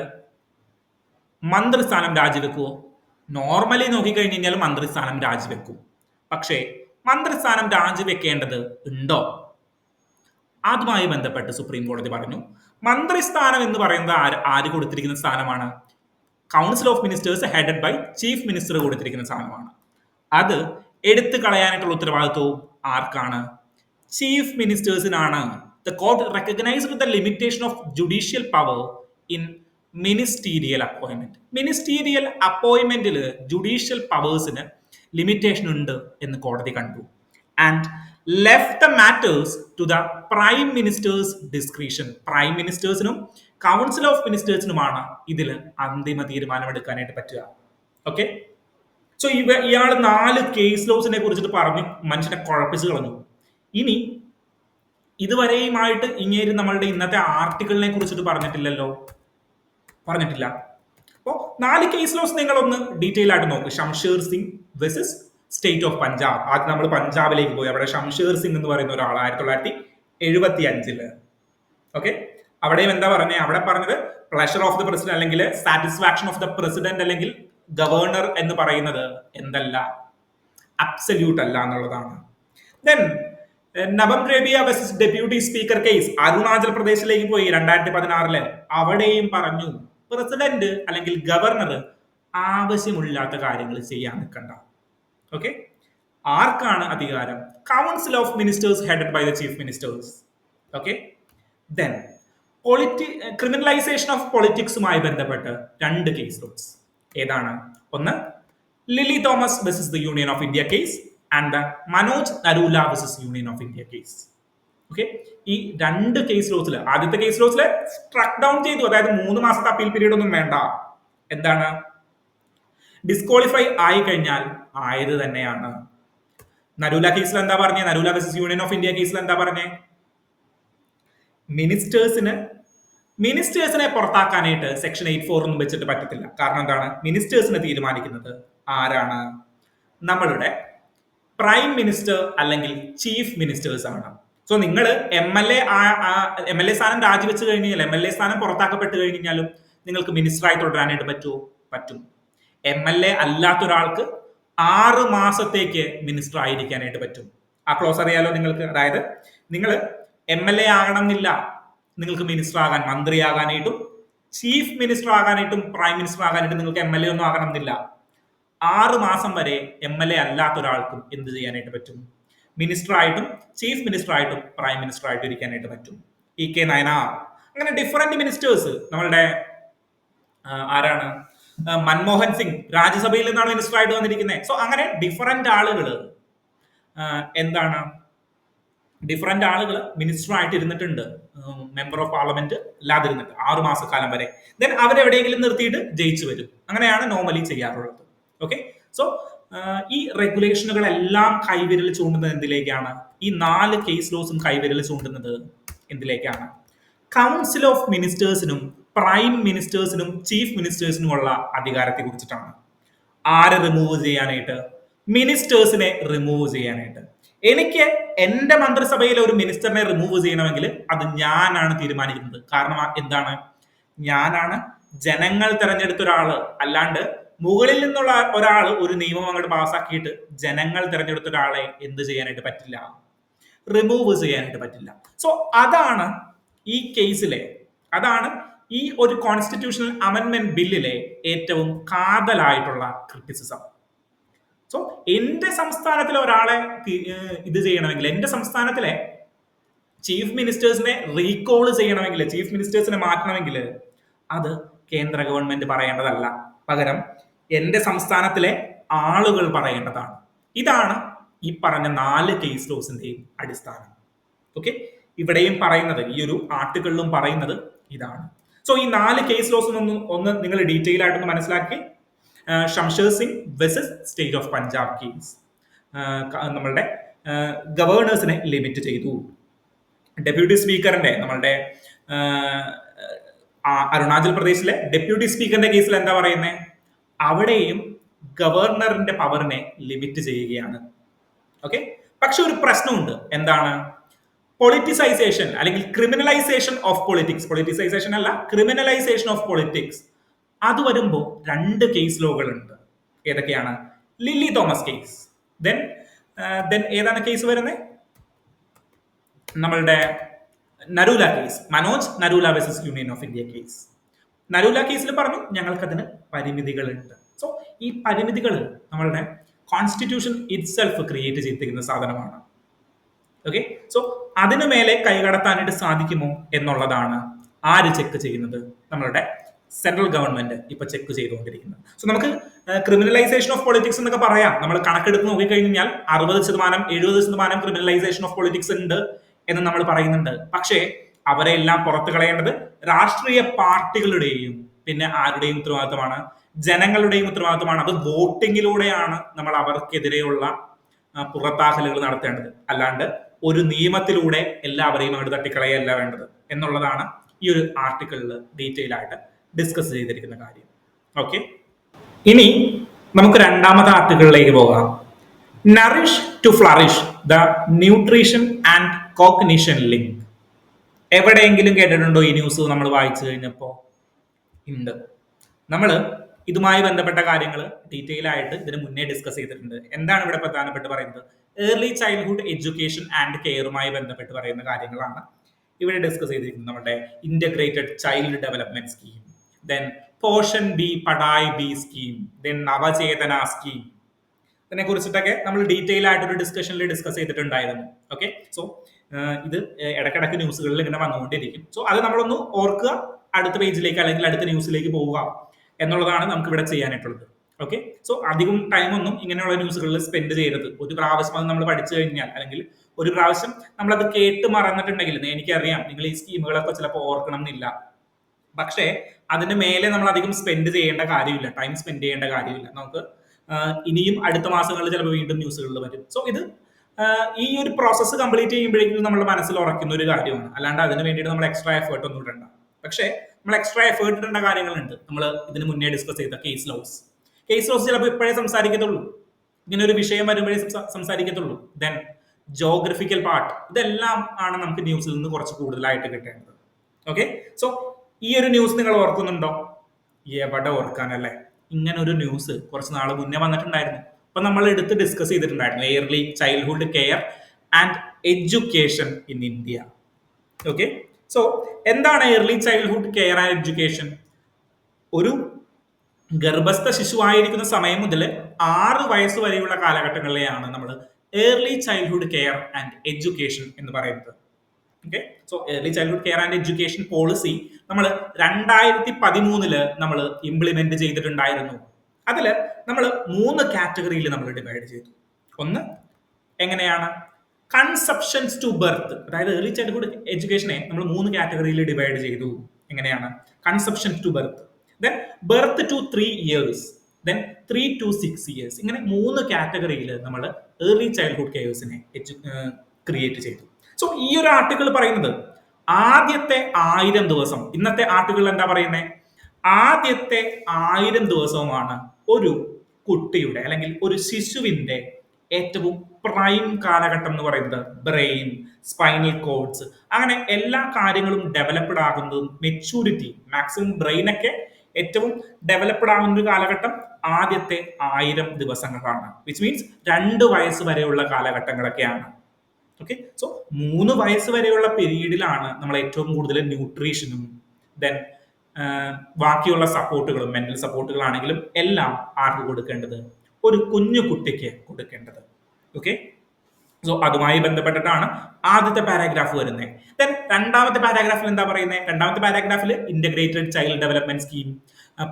മന്ത്രിസ്ഥാനം രാജിവെക്കുമോ? നോർമലി നോക്കിക്കഴിഞ്ഞ് കഴിഞ്ഞാൽ മന്ത്രിസ്ഥാനം രാജിവെക്കും. പക്ഷേ മന്ത്രിസ്ഥാനം രാജിവെക്കേണ്ടത് ഉണ്ടോ? അതുമായി ബന്ധപ്പെട്ട് സുപ്രീം കോടതി പറഞ്ഞു, മന്ത്രിസ്ഥാനം എന്ന് പറയുന്നത് ആര് കൊടുത്തിരിക്കുന്ന സ്ഥാനമാണ്? Council of ministers headed by chief minister കൊടുത്തിരിക്കുന്ന സ്ഥാനമാണ്. അത് എടുത്തു കളയാനായിട്ടുള്ള ഉത്തരവാദിത്വവും ആർക്കാണ്? ചീഫ് മിനിസ്റ്റേഴ്സിനാണ്. The court recognised the limitation of judicial power in ministerial appointment. Ministerial അപ്പോയിന്റ്മെന്റിൽ ജുഡീഷ്യൽ പവേഴ്സിന് ലിമിറ്റേഷൻ ഉണ്ട് എന്ന് കോടതി കണ്ടു. And left the matters to the prime minister's discretion. Prime മിനിസ്റ്റേഴ്സിനും കൗൺസിൽ ഓഫ് മിനിസ്റ്റേഴ്സിനുമാണ് ഇതിൽ അന്തിമ തീരുമാനം എടുക്കാനായിട്ട് പറ്റുക. ഓക്കെ, സോ ഇയാൾ 4 കേസ് ലോസിനെ കുറിച്ചിട്ട് പറഞ്ഞ് മനുഷ്യനെ കുഴപ്പിച്ച് കളഞ്ഞു. ഇനി ഇതുവരെയുമായിട്ട് ഇങ്ങേര് നമ്മളുടെ ഇന്നത്തെ ആർട്ടിക്കിളിനെ കുറിച്ചിട്ട് പറഞ്ഞിട്ടില്ലല്ലോ, പറഞ്ഞിട്ടില്ല. അപ്പോൾ 4 കേസ് ലോസ് നിങ്ങളൊന്ന് ഡീറ്റെയിൽ ആയിട്ട് നോക്ക്. Shamsher Singh versus state of Punjab. ആദ്യം നമ്മൾ പഞ്ചാബിലേക്ക് പോയി. അവിടെ ഷംഷേർ സിംഗ് എന്ന് പറയുന്ന ഒരാൾ 1975 ഓക്കെ, അവിടെയും എന്താ പറഞ്ഞത്? അവിടെ പറഞ്ഞത് പ്ലഷർ ഓഫ് ദ പ്രസിഡന്റ് അല്ലെങ്കിൽ സാറ്റിസ്ഫാക്ഷൻ ഓഫ് ദ പ്രസിഡന്റ് അല്ലെങ്കിൽ ഗവർണർ എന്ന് പറയുന്നത് എന്തല്ല, അബ്സല്യൂട്ട് അല്ല എന്നുള്ളതാണ്. Then Nabam Rebia versus deputy speaker case Arunachal പ്രദേശിലേക്ക് പോയി 2016. അവിടെയും പറഞ്ഞു പ്രസിഡന്റ് അല്ലെങ്കിൽ ഗവർണർ ആവശ്യമില്ലാത്ത കാര്യങ്ങൾ ചെയ്യാൻ നിൽക്കണ്ട. ഓക്കെ, ആർക്കാണ് അധികാരം? Council of ministers headed by the chief ministers. Okay, then criminalisation of പൊളിറ്റിക്സുമായി ബന്ധപ്പെട്ട് 2 കേസ് ലോസ്. ഏതാണ്? ഒന്ന് Lily Thomas versus the union of India case and Manoj Narula versus union of India case. Okay, ഈ 2 കേസ് ലോസിൽ ആദ്യത്തെ കേസ് ലോസിൽ സ്ട്രക്ക് ഡൗൺ ചെയ്തു. അതായത് 3 മാസത്തെ അപ്പീൽ പീരീഡ് ഒന്നും വേണ്ട. എന്താണ്? ഡിസ്ക്വാളിഫൈ ആയി കഴിഞ്ഞാൽ ആയത് തന്നെയാണ്. നരൂല കേസിൽ എന്താ പറഞ്ഞേ? Narula versus union of India കേസിൽ എന്താ പറഞ്ഞേ? മിനിസ്റ്റേഴ്സിനെ പുറത്താക്കാനായിട്ട് സെക്ഷൻ 8(4) ഒന്നും വെച്ചിട്ട് പറ്റത്തില്ല. കാരണം എന്താണ്? മിനിസ്റ്റേഴ്സിനെ തീരുമാനിക്കുന്നത് ആരാണ്? നമ്മളുടെ പ്രൈം മിനിസ്റ്റർ അല്ലെങ്കിൽ ചീഫ് മിനിസ്റ്റേഴ്സ് ആണ്. സോ നിങ്ങൾ MLA സ്ഥാനം രാജിവെച്ച് കഴിഞ്ഞാൽ, MLA സ്ഥാനം പുറത്താക്കപ്പെട്ട് കഴിഞ്ഞാലും നിങ്ങൾക്ക് മിനിസ്റ്ററായി തുടരാനായിട്ട് പറ്റുമോ? പറ്റും. MLA അല്ലാത്ത ഒരാൾക്ക് 6 മാസത്തേക്ക് മിനിസ്റ്റർ ആയിരിക്കാനായിട്ട് പറ്റും. ആ ക്ലോസ് അറിയാലോ നിങ്ങൾക്ക്. അതായത് നിങ്ങൾ MLA ആകണമെന്നില്ല, നിങ്ങൾക്ക് മിനിസ്റ്റർ ആകാൻ, മന്ത്രിയാകാനായിട്ടും ചീഫ് മിനിസ്റ്റർ ആകാനായിട്ടും പ്രൈം മിനിസ്റ്റർ ആകാനായിട്ടും നിങ്ങൾക്ക് MLA ഒന്നും ആകണമെന്നില്ല. 6 മാസം വരെ MLA അല്ലാത്ത ഒരാൾക്കും എന്ത് ചെയ്യാനായിട്ട് പറ്റും? മിനിസ്റ്റർ ആയിട്ടും ചീഫ് മിനിസ്റ്റർ ആയിട്ടും പ്രൈം മിനിസ്റ്റർ ആയിട്ടും ഇരിക്കാനായിട്ട് പറ്റും. EK നയനാർ, അങ്ങനെ ഡിഫറെന്റ് മിനിസ്റ്റേഴ്സ്. നമ്മളുടെ ആരാണ്? മൻമോഹൻ സിംഗ് രാജ്യസഭയിൽ നിന്നാണ് മിനിസ്റ്റർ ആയിട്ട് വന്നിരിക്കുന്നത്. സോ അങ്ങനെ ഡിഫറെന്റ് ആളുകൾ എന്താണ്? ഡിഫറെന്റ് ആളുകൾ മിനിസ്റ്റർ ആയിട്ട് ഇരുന്നിട്ടുണ്ട്, മെമ്പർ ഓഫ് പാർലമെന്റ് അല്ലാതിരുന്നിട്ട് 6 മാസക്കാലം വരെ. ദെൻ അവരെവിടെയെങ്കിലും നിർത്തിയിട്ട് ജയിച്ചു വരും. അങ്ങനെയാണ് നോർമലി ചെയ്യാറുള്ളത്. ഓക്കെ, സോ ഈ റെഗുലേഷനുകളെല്ലാം കൈവിരൽ ചൂണ്ടുന്നത് എന്തിലേക്കാണ്? ഈ 4 കേസ് ലോസും കൈവിരൽ ചൂണ്ടുന്നത് എന്തിലേക്കാണ്? കൗൺസിൽ ഓഫ് മിനിസ്റ്റേഴ്സിനും പ്രൈം മിനിസ്റ്റേഴ്സിനും ചീഫ് മിനിസ്റ്റേഴ്സിനുമുള്ള അധികാരത്തെ കുറിച്ചിട്ടാണ്. ആരെ റിമൂവ് ചെയ്യാനായിട്ട്? മിനിസ്റ്റേഴ്സിനെ റിമൂവ് ചെയ്യാനായിട്ട്. എനിക്ക് എന്റെ മന്ത്രിസഭയിലെ ഒരു മിനിസ്റ്ററിനെ റിമൂവ് ചെയ്യണമെങ്കിൽ അത് ഞാനാണ് തീരുമാനിക്കുന്നത്. കാരണം എന്താണ്? ഞാനാണ് ജനങ്ങൾ തെരഞ്ഞെടുത്ത ഒരാള്. അല്ലാണ്ട് മുകളിൽ നിന്നുള്ള ഒരാൾ ഒരു നിയമം അങ്ങോട്ട് പാസ്സാക്കിയിട്ട് ജനങ്ങൾ തെരഞ്ഞെടുത്ത ഒരാളെ എന്ത് ചെയ്യാനായിട്ട് പറ്റില്ല? റിമൂവ് ചെയ്യാനായിട്ട് പറ്റില്ല. സോ അതാണ് ഈ കേസിലെ, അതാണ് ഈ ഒരു കോൺസ്റ്റിറ്റ്യൂഷണൽ അമെൻമെന്റ് ബില്ലിലെ ഏറ്റവും കാതലായിട്ടുള്ള ക്രിറ്റിസിസം. സോ എന്റെ സംസ്ഥാനത്തിലെ ഒരാളെ ഇത് ചെയ്യണമെങ്കിൽ, എന്റെ സംസ്ഥാനത്തിലെ ചീഫ് മിനിസ്റ്റേഴ്സിനെ റീകോൾ ചെയ്യണമെങ്കിൽ, ചീഫ് മിനിസ്റ്റേഴ്സിനെ മാറ്റണമെങ്കിൽ അത് കേന്ദ്ര ഗവൺമെന്റ് പറയേണ്ടതല്ല. പകരം എന്റെ സംസ്ഥാനത്തിലെ ആളുകൾ പറയേണ്ടതാണ്. ഇതാണ് ഈ പറഞ്ഞ 4 കേസ് ലോസിന്റെയും അടിസ്ഥാനം. ഓക്കെ, ഇവിടെയും പറയുന്നത്, ഈ ഒരു ആർട്ടിക്കിളിലും പറയുന്നത് ഇതാണ്. സോ ഈ 4 കേസ് ലോസ് ഒന്ന് നിങ്ങൾ ഡീറ്റെയിൽ ആയിട്ടൊന്ന് മനസ്സിലാക്കി. Shamsher Singh versus state of Punjab case, നമ്മളുടെ ഗവർണേഴ്സിനെ ലിമിറ്റ് ചെയ്തു. ഡെപ്യൂട്ടി സ്പീക്കറിന്റെ, നമ്മളുടെ അരുണാചൽ പ്രദേശിലെ ഡെപ്യൂട്ടി സ്പീക്കറിന്റെ കേസിൽ എന്താ പറയുന്നത്? അവിടെയും ഗവർണറിന്റെ പവറിനെ ലിമിറ്റ് ചെയ്യുകയാണ്. ഓക്കെ, പക്ഷെ ഒരു പ്രശ്നമുണ്ട്. എന്താണ്? പൊളിറ്റിസൈസേഷൻ അല്ലെങ്കിൽ ക്രിമിനലൈസേഷൻ ഓഫ് പൊളിറ്റിക്സ്, പൊളിറ്റിസൈസേഷൻ അല്ല, ക്രിമിനലൈസേഷൻ ഓഫ് പൊളിറ്റിക്സ്, അത് വരുമ്പോൾ 2 കേസ് ലോകൾ ഉണ്ട്. ഏതൊക്കെയാണ്? ലില്ലി തോമസ് കേസ്, ദെൻ ഏതാണ് കേസ് വരുന്നത്? നമ്മളുടെ Narula case, Manoj Narula versus union of India case. Narula കേസിൽ പറഞ്ഞു ഞങ്ങൾക്കതിന് പരിമിതികളുണ്ട്. സോ ഈ പരിമിതികൾ നമ്മളുടെ കോൺസ്റ്റിറ്റ്യൂഷൻ ഇറ്റ്സെൽഫ് ക്രിയേറ്റ് ചെയ്തിരിക്കുന്ന സാധനമാണ്. ഓക്കെ, സോ അതിനു മേലെ കൈകടത്താനായിട്ട് സാധിക്കുമോ എന്നുള്ളതാണ് ആര് ചെക്ക് ചെയ്യുന്നത്? നമ്മളുടെ സെൻട്രൽ ഗവൺമെന്റ് ഇപ്പൊ ചെക്ക് ചെയ്തുകൊണ്ടിരിക്കുന്നത്. സോ നമുക്ക് ക്രിമിനലൈസേഷൻ ഓഫ് പൊളിറ്റിക്സ് എന്നൊക്കെ പറയാം. നമ്മൾ കണക്കെടുത്ത് നോക്കിക്കഴിഞ്ഞാൽ 60%, 70% ക്രിമിനലൈസേഷൻ ഓഫ് പൊളിറ്റിക്സ് ഉണ്ട് എന്ന് നമ്മൾ പറയുന്നുണ്ട്. പക്ഷേ അവരെല്ലാം പുറത്തു കളയേണ്ടത് രാഷ്ട്രീയ പാർട്ടികളുടെയും പിന്നെ ആരുടെയും ഉത്തരവാദിത്തമാണ്? ജനങ്ങളുടെയും ഉത്തരവാദിത്തമാണ്. അത് വോട്ടിങ്ങിലൂടെയാണ് നമ്മൾ അവർക്കെതിരെയുള്ള പുറത്താക്കലുകൾ നടത്തേണ്ടത്. അല്ലാണ്ട് ഒരു നിയമത്തിലൂടെ എല്ലാവരെയും അങ്ങോട്ട് തട്ടിക്കളയല്ല വേണ്ടത് എന്നുള്ളതാണ് ഈ ഒരു ആർട്ടിക്കിളിൽ ഡീറ്റെയിൽ ആയിട്ട് ഡിസ്കസ് ചെയ്തിരിക്കുന്ന കാര്യം. ഓക്കെ, ഇനി നമുക്ക് രണ്ടാമത്തെ ആർട്ടിക്കിളിലേക്ക് പോകാം. Nourish to flourish, the nutrition and cognition link. എവിടെയെങ്കിലും കേട്ടിട്ടുണ്ടോ ഈ ന്യൂസ്? നമ്മൾ വായിച്ചു കഴിഞ്ഞപ്പോ ഉണ്ട്. നമ്മൾ ഇതുമായി ബന്ധപ്പെട്ട കാര്യങ്ങൾ ഡീറ്റെയിൽ ആയിട്ട് ഇതിന് മുന്നേ ഡിസ്കസ് ചെയ്തിട്ടുണ്ട്. എന്താണ് ഇവിടെ പ്രധാനപ്പെട്ട് പറയുന്നത്? ഏർലി ചൈൽഡ്ഹുഡ് എഡ്യൂക്കേഷൻ ആൻഡ് കെയറുമായി ബന്ധപ്പെട്ട് പറയുന്ന കാര്യങ്ങളാണ് ഇവിടെ ഡിസ്കസ് ചെയ്തിരിക്കുന്നത്. നമ്മുടെ integrated child development scheme, then Poshan Bhi Padhai Bhi scheme, then Navchetana scheme. ഇതിനെ കുറിച്ചിട്ടൊക്കെ നമ്മൾ ഡീറ്റെയിൽ ആയിട്ട് ഒരു ഡിസ്കഷനിൽ ഡിസ്കസ് ചെയ്തിട്ടുണ്ടായിരുന്നു. ഓക്കെ, സോ ഇത് ഇടയ്ക്കിടയ്ക്ക് ന്യൂസുകളിൽ ഇങ്ങനെ വന്നുകൊണ്ടിരിക്കും. സോ അത് നമ്മളൊന്ന് ഓർക്കുക, അടുത്ത പേജിലേക്ക് അല്ലെങ്കിൽ അടുത്ത ന്യൂസിലേക്ക് പോവുക എന്നുള്ളതാണ് നമുക്ക് ഇവിടെ ചെയ്യാനായിട്ടുള്ളത്. ഓക്കെ, സോ അധികം ടൈമൊന്നും ഇങ്ങനെയുള്ള ന്യൂസുകളിൽ സ്പെൻഡ് ചെയ്യരുത്. ഒരു പ്രാവശ്യം അത് നമ്മൾ പഠിച്ചു കഴിഞ്ഞാൽ, അല്ലെങ്കിൽ ഒരു പ്രാവശ്യം നമ്മളത് കേട്ട് മറന്നിട്ടുണ്ടെങ്കിൽ, എനിക്കറിയാം നിങ്ങൾ ഈ സ്കീമുകളൊക്കെ ചിലപ്പോൾ ഓർക്കണം എന്നില്ല, പക്ഷേ അതിന് മേലെ നമ്മൾ അധികം സ്പെൻഡ് ചെയ്യേണ്ട കാര്യമില്ല, ടൈം സ്പെൻഡ് ചെയ്യേണ്ട കാര്യമില്ല. നമുക്ക് ഇനിയും അടുത്ത മാസങ്ങളിൽ ചിലപ്പോൾ വീണ്ടും ന്യൂസുകളിൽ വരും. സോ ഇത് ഈ ഒരു പ്രോസസ്സ് കംപ്ലീറ്റ് ചെയ്യുമ്പോഴേക്കും നമ്മുടെ മനസ്സിൽ ഉറക്കുന്ന ഒരു കാര്യമാണ്. അല്ലാണ്ട് അതിന് വേണ്ടിയിട്ട് നമ്മൾ എക്സ്ട്രാ എഫേർട്ട് ഒന്നും ഇടണ്ട. പക്ഷേ നമ്മൾ എക്സ്ട്രാ എഫേർട്ട് ഇടേണ്ട കാര്യങ്ങളുണ്ട്. നമ്മൾ ഇതിന് മുന്നേ ഡിസ്കസ് ചെയ്ത കേസ് ലോസ് ചിലപ്പോൾ ഇപ്പോഴേ സംസാരിക്കത്തുള്ളൂ, ഇങ്ങനെ ഒരു വിഷയം വരുമ്പോഴേ സംസാരിക്കത്തുള്ളൂ. ദെൻ ജോഗ്രഫിക്കൽ പാർട്ട്, ഇതെല്ലാം ആണ് നമുക്ക് ന്യൂസിൽ നിന്ന് കുറച്ച് കൂടുതലായിട്ട് കിട്ടേണ്ടത്. ഓക്കെ, സോ ഈ ഒരു ന്യൂസ് നിങ്ങൾ ഓർക്കുന്നുണ്ടോ? എവിടെ ഓർക്കാനല്ലേ, ഇങ്ങനെ ഒരു ന്യൂസ് കുറച്ച് നാൾ മുന്നേ വന്നിട്ടുണ്ടായിരുന്നു. അപ്പൊ നമ്മൾ എടുത്ത് ഡിസ്കസ് ചെയ്തിട്ടുണ്ടായിരുന്നു, early childhood care and education in India. Okay, so എന്താണ് early childhood care and education? ഒരു ഗർഭസ്ഥ ശിശുവായിരിക്കുന്ന സമയം മുതൽ 6 വയസ്സ് വരെയുള്ള കാലഘട്ടങ്ങളിലെയാണ് നമ്മൾ early childhood care and education എന്ന് പറയുന്നത്. Okay, so early childhood care and education policy നമ്മൾ 2013 നമ്മൾ ഇംപ്ലിമെന്റ് ചെയ്തിട്ടുണ്ടായിരുന്നു. അതിൽ നമ്മൾ 3 കാറ്റഗറിയിൽ നമ്മൾ ഡിവൈഡ് ചെയ്തു. ഒന്ന് എങ്ങനെയാണ്? കൺസെപ്ഷൻസ് ടു ബർത്ത്, അതായത് ഏർലി ചൈൽഡ്ഹുഡ് എഡ്യൂക്കേഷനെ നമ്മൾ 3 കാറ്റഗറിയിൽ ഡിവൈഡ് ചെയ്തു. എങ്ങനെയാണ്? Conception to birth, then birth to 3 years, then 3 to 6 years. ഇങ്ങനെ 3 കാറ്റഗറിയിൽ നമ്മൾ ഏർലി ചൈൽഡ്ഹുഡ് കെയർസിനെ ക്രിയേറ്റ് ചെയ്തു. സോ ഈ ഒരു ആർട്ടിക്കിൾ പറയുന്നത് ആദ്യത്തെ 1000 ദിവസം, ഇന്നത്തെ ആർട്ടിക്കിൾ എന്താ പറയുന്നത്? ആദ്യത്തെ 1000 ദിവസവുമാണ് ഒരു കുട്ടിയുടെ അല്ലെങ്കിൽ ഒരു ശിശുവിന്റെ ഏറ്റവും പ്രൈം കാലഘട്ടം എന്ന് പറയുന്നത്. ബ്രെയിൻ, സ്പൈനൽ കോഡ്സ്, അങ്ങനെ എല്ലാ കാര്യങ്ങളും ഡെവലപ്ഡ് ആകുന്നതും, മെച്യൂരിറ്റി, മാക്സിമം ബ്രെയിനൊക്കെ ഏറ്റവും ഡെവലപ്ഡ് ആകുന്ന ഒരു കാലഘട്ടം ആദ്യത്തെ 1000 ദിവസങ്ങളാണ്. വിച്ച് മീൻസ് 2 വയസ്സ് വരെയുള്ള കാലഘട്ടങ്ങളൊക്കെയാണ്. ഓക്കെ, സോ 3 വയസ്സ് വരെയുള്ള പീരീഡിലാണ് നമ്മൾ ഏറ്റവും കൂടുതൽ ന്യൂട്രീഷനും ദെൻ ബാക്കിയുള്ള സപ്പോർട്ടുകളും, മെന്റൽ സപ്പോർട്ടുകളാണെങ്കിലും എല്ലാം ആർക്ക് കൊടുക്കേണ്ടത്? ഒരു കുഞ്ഞു കുട്ടിക്ക് കൊടുക്കേണ്ടത്. ഓക്കെ, സോ അതുമായി ബന്ധപ്പെട്ടിട്ടാണ് ആദ്യത്തെ പാരാഗ്രാഫ് വരുന്നത്. ദെൻ രണ്ടാമത്തെ പാരാഗ്രാഫിൽ എന്താ പറയുന്നത്? രണ്ടാമത്തെ പാരാഗ്രാഫിൽ integrated child development scheme,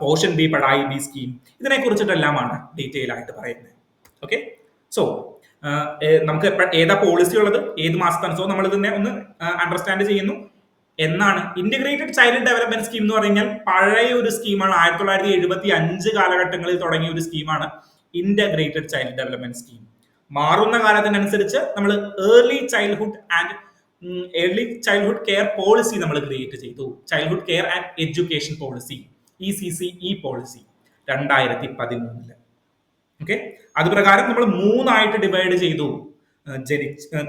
Poshan Bhi Padhai Bhi scheme, ഇതിനെ കുറിച്ചിട്ടെല്ലാമാണ് ഡീറ്റെയിൽ ആയിട്ട് പറയുന്നത്. ഓക്കെ, സോ നമുക്ക് ഏതാ പോളിസി ഉള്ളത്, ഏത് മാസത്താണ്? സോ നമ്മൾ ഇതിനെ ഒന്ന് അണ്ടർസ്റ്റാൻഡ് ചെയ്യുന്നു. എന്നാണ് ഇന്റഗ്രേറ്റഡ് ചൈൽഡ് ഡെവലപ്മെന്റ് സ്കീം എന്ന് പറഞ്ഞാൽ പഴയ ഒരു സ്കീമാണ്. 1975 കാലഘട്ടങ്ങളിൽ തുടങ്ങിയ ഒരു സ്കീമാണ് ഇന്റഗ്രേറ്റഡ് ചൈൽഡ് ഡെവലപ്മെന്റ് സ്കീം. മാറുന്ന കാലത്തിനനുസരിച്ച് നമ്മൾ ഏർലി ചൈൽഡ്ഹുഡ് കെയർ പോളിസി നമ്മൾ ക്രിയേറ്റ് ചെയ്തു. Childhood care and education policy, ECCE policy 2013. Okay, അത് പ്രകാരം നമ്മൾ 3 ഡിവൈഡ് ചെയ്തു.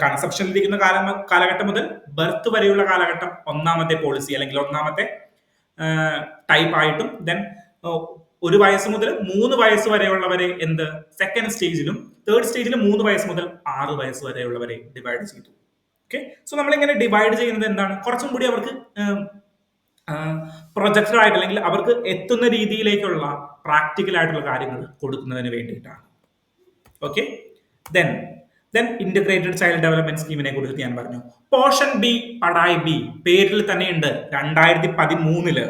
കൺസെപ്ഷനിലിരിക്കുന്ന കാലഘട്ടം മുതൽ ബർത്ത് വരെയുള്ള കാലഘട്ടം ഒന്നാമത്തെ പോളിസി അല്ലെങ്കിൽ ഒന്നാമത്തെ ടൈപ്പ് ആയിട്ടും, ദെൻ 1 വയസ്സ് മുതൽ 3 വയസ്സ് വരെയുള്ളവരെ എന്ത് സെക്കൻഡ് സ്റ്റേജിലും, തേർഡ് സ്റ്റേജിലും 3 വയസ്സ് മുതൽ 6 വയസ്സ് വരെയുള്ളവരെ ഡിവൈഡ് ചെയ്തു. ഓക്കെ, സോ നമ്മളിങ്ങനെ ഡിവൈഡ് ചെയ്യുന്നത് എന്താണ്? കുറച്ചും കൂടി അവർക്ക് പ്രൊജക്റ്റഡ് ആയിട്ട് അല്ലെങ്കിൽ അവർക്ക് എത്തുന്ന രീതിയിലേക്കുള്ള പ്രാക്ടിക്കൽ ആയിട്ടുള്ള കാര്യങ്ങൾ കൊടുക്കുന്നതിന് വേണ്ടിയിട്ടാണ്. Okay, then integrated child development സ്കീമിനെ കുറിച്ച് ഞാൻ പറഞ്ഞു. പോർഷൻ ബി പഠായി ബി പേരിൽ തന്നെയുണ്ട്. 2013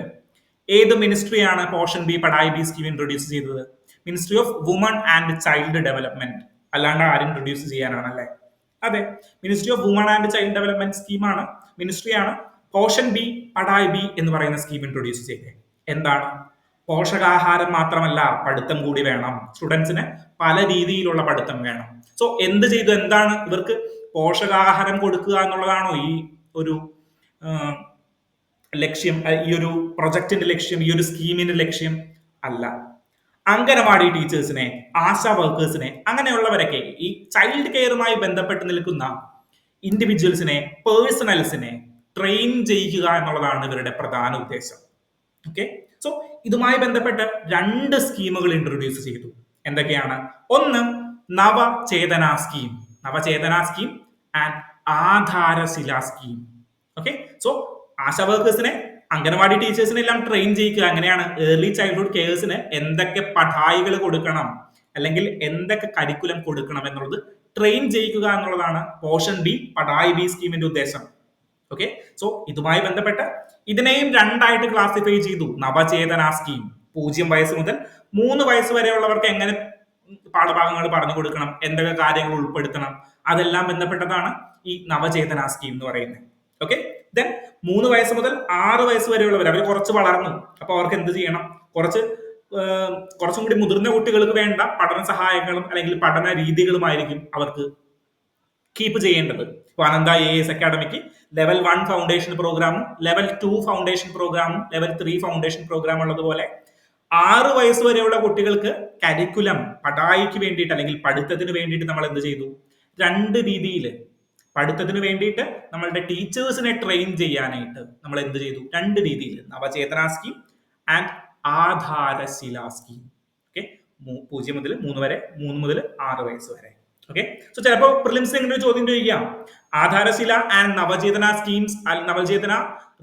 ഏത് മിനിസ്ട്രിയാണ് പോർഷൻ ബി പഠായി ബി സ്കീം ഇൻട്രൊഡ്യൂസ് ചെയ്തത്? Ministry of women and child development. അല്ലാണ്ട് ആരും ഇൻട്രൊഡ്യൂസ് ചെയ്യാനാണല്ലേ? അതെ, ministry of women and child development സ്കീമാണ്, മിനിസ്ട്രിയാണ് പോർഷൻ ബി പഠായി ബി എന്ന് പറയുന്ന സ്കീം ഇൻട്രൊഡ്യൂസ് ചെയ്തത്. എന്താണ്? പോഷകാഹാരം മാത്രമല്ല, പഠിത്തം കൂടി വേണം. സ്റ്റുഡൻസിന് പല രീതിയിലുള്ള പഠിത്തം വേണം. സോ എന്ത് ചെയ്തു? എന്താണ് ഇവർക്ക് പോഷകാഹാരം കൊടുക്കുക എന്നുള്ളതാണോ ഈ ഒരു ലക്ഷ്യം, ഈ ഒരു പ്രൊജക്ടിന്റെ ലക്ഷ്യം, ഈ ഒരു സ്കീമിന്റെ ലക്ഷ്യം? അല്ല. അംഗനവാടി ടീച്ചേഴ്സിനെ, ആശാ വർക്കേഴ്സിനെ, അങ്ങനെയുള്ളവരൊക്കെ ഈ ചൈൽഡ് കെയറുമായി ബന്ധപ്പെട്ട് നിൽക്കുന്ന ഇൻഡിവിജ്വൽസിനെ, പേഴ്സണൽസിനെ ട്രെയിൻ ചെയ്യിക്കുക എന്നുള്ളതാണ് ഇവരുടെ പ്രധാന ഉദ്ദേശം. ഓക്കെ, സോ ഇതുമായി ബന്ധപ്പെട്ട് 2 സ്കീമുകൾ ഇൻട്രൊഡ്യൂസ് ചെയ്തു. എന്തൊക്കെയാണ്? ഒന്ന് Navchetana scheme, and Aadharshila scheme. Okay, so Asha വർക്കേഴ്സിനെ, അംഗനവാടി ടീച്ചേഴ്സിനെ എല്ലാം ട്രെയിൻ ചെയ്യിക്കുക. അങ്ങനെയാണ് ഏർലി ചൈൽഡ്ഹുഡ് കെയേഴ്സിന് എന്തൊക്കെ പഠായികൾ കൊടുക്കണം അല്ലെങ്കിൽ എന്തൊക്കെ കരിക്കുലം കൊടുക്കണം എന്നുള്ളത് ട്രെയിൻ ചെയ്യിക്കുക എന്നുള്ളതാണ് പോർഷൻ ബി പഠായി ബി സ്കീമിന്റെ ഉദ്ദേശം. ഓക്കെ, സോ ഇതുമായി ബന്ധപ്പെട്ട് ഇതിനെയും 2 ക്ലാസിഫൈ ചെയ്തു. നവചേതന സ്കീം 0 വയസ്സ് മുതൽ 3 വയസ്സ് വരെയുള്ളവർക്ക് എങ്ങനെ പാഠഭാഗങ്ങൾ പറഞ്ഞു കൊടുക്കണം, എന്തൊക്കെ കാര്യങ്ങൾ ഉൾപ്പെടുത്തണം, അതെല്ലാം ബന്ധപ്പെട്ടതാണ് ഈ നവചേതന സ്കീം എന്ന് പറയുന്നത്. ഓക്കെ, ദെൻ 3 വയസ്സ് മുതൽ 6 വയസ്സ് വരെയുള്ളവർ, അവർ കുറച്ച് വളർന്നു, അപ്പൊ അവർക്ക് എന്ത് ചെയ്യണം? കുറച്ചും കൂടി മുതിർന്ന കുട്ടികൾക്ക് വേണ്ട പഠന സഹായങ്ങളും അല്ലെങ്കിൽ പഠന രീതികളുമായിരിക്കും അവർക്ക് കീപ്പ് ചെയ്യേണ്ടത്. ഇപ്പൊ അനന്ത AIS അക്കാഡമിക്ക് ലെവൽ 1 ഫൗണ്ടേഷൻ പ്രോഗ്രാമും ലെവൽ 2 ഫൗണ്ടേഷൻ പ്രോഗ്രാമും ലെവൽ 3 ഫൗണ്ടേഷൻ പ്രോഗ്രാം ഉള്ളതുപോലെ 6 വയസ്സ് വരെയുള്ള കുട്ടികൾക്ക് കരിക്കുലം പഠായിക്ക് വേണ്ടിയിട്ട് അല്ലെങ്കിൽ പഠിത്തത്തിന് വേണ്ടിയിട്ട് നമ്മൾ എന്ത് ചെയ്തു? 2 രീതിയിൽ പഠിത്തത്തിന് വേണ്ടിയിട്ട് നമ്മളുടെ ടീച്ചേഴ്സിനെ ട്രെയിൻ ചെയ്യാനായിട്ട് നമ്മൾ എന്ത് ചെയ്തു? 2 രീതിയിൽ, Navachetana scheme and Aadharshila scheme. Okay, 0 മുതൽ 3 വരെ, 3 മുതൽ 6 വയസ്സ് വരെ. ഓക്കെ, സോ ചിലപ്പോൾ പ്രിലിംസിന് ഇങ്ങനെ ഒരു ചോദ്യം ചോദിക്കാം, Aadharshila and Navchetana schemes, Navchetana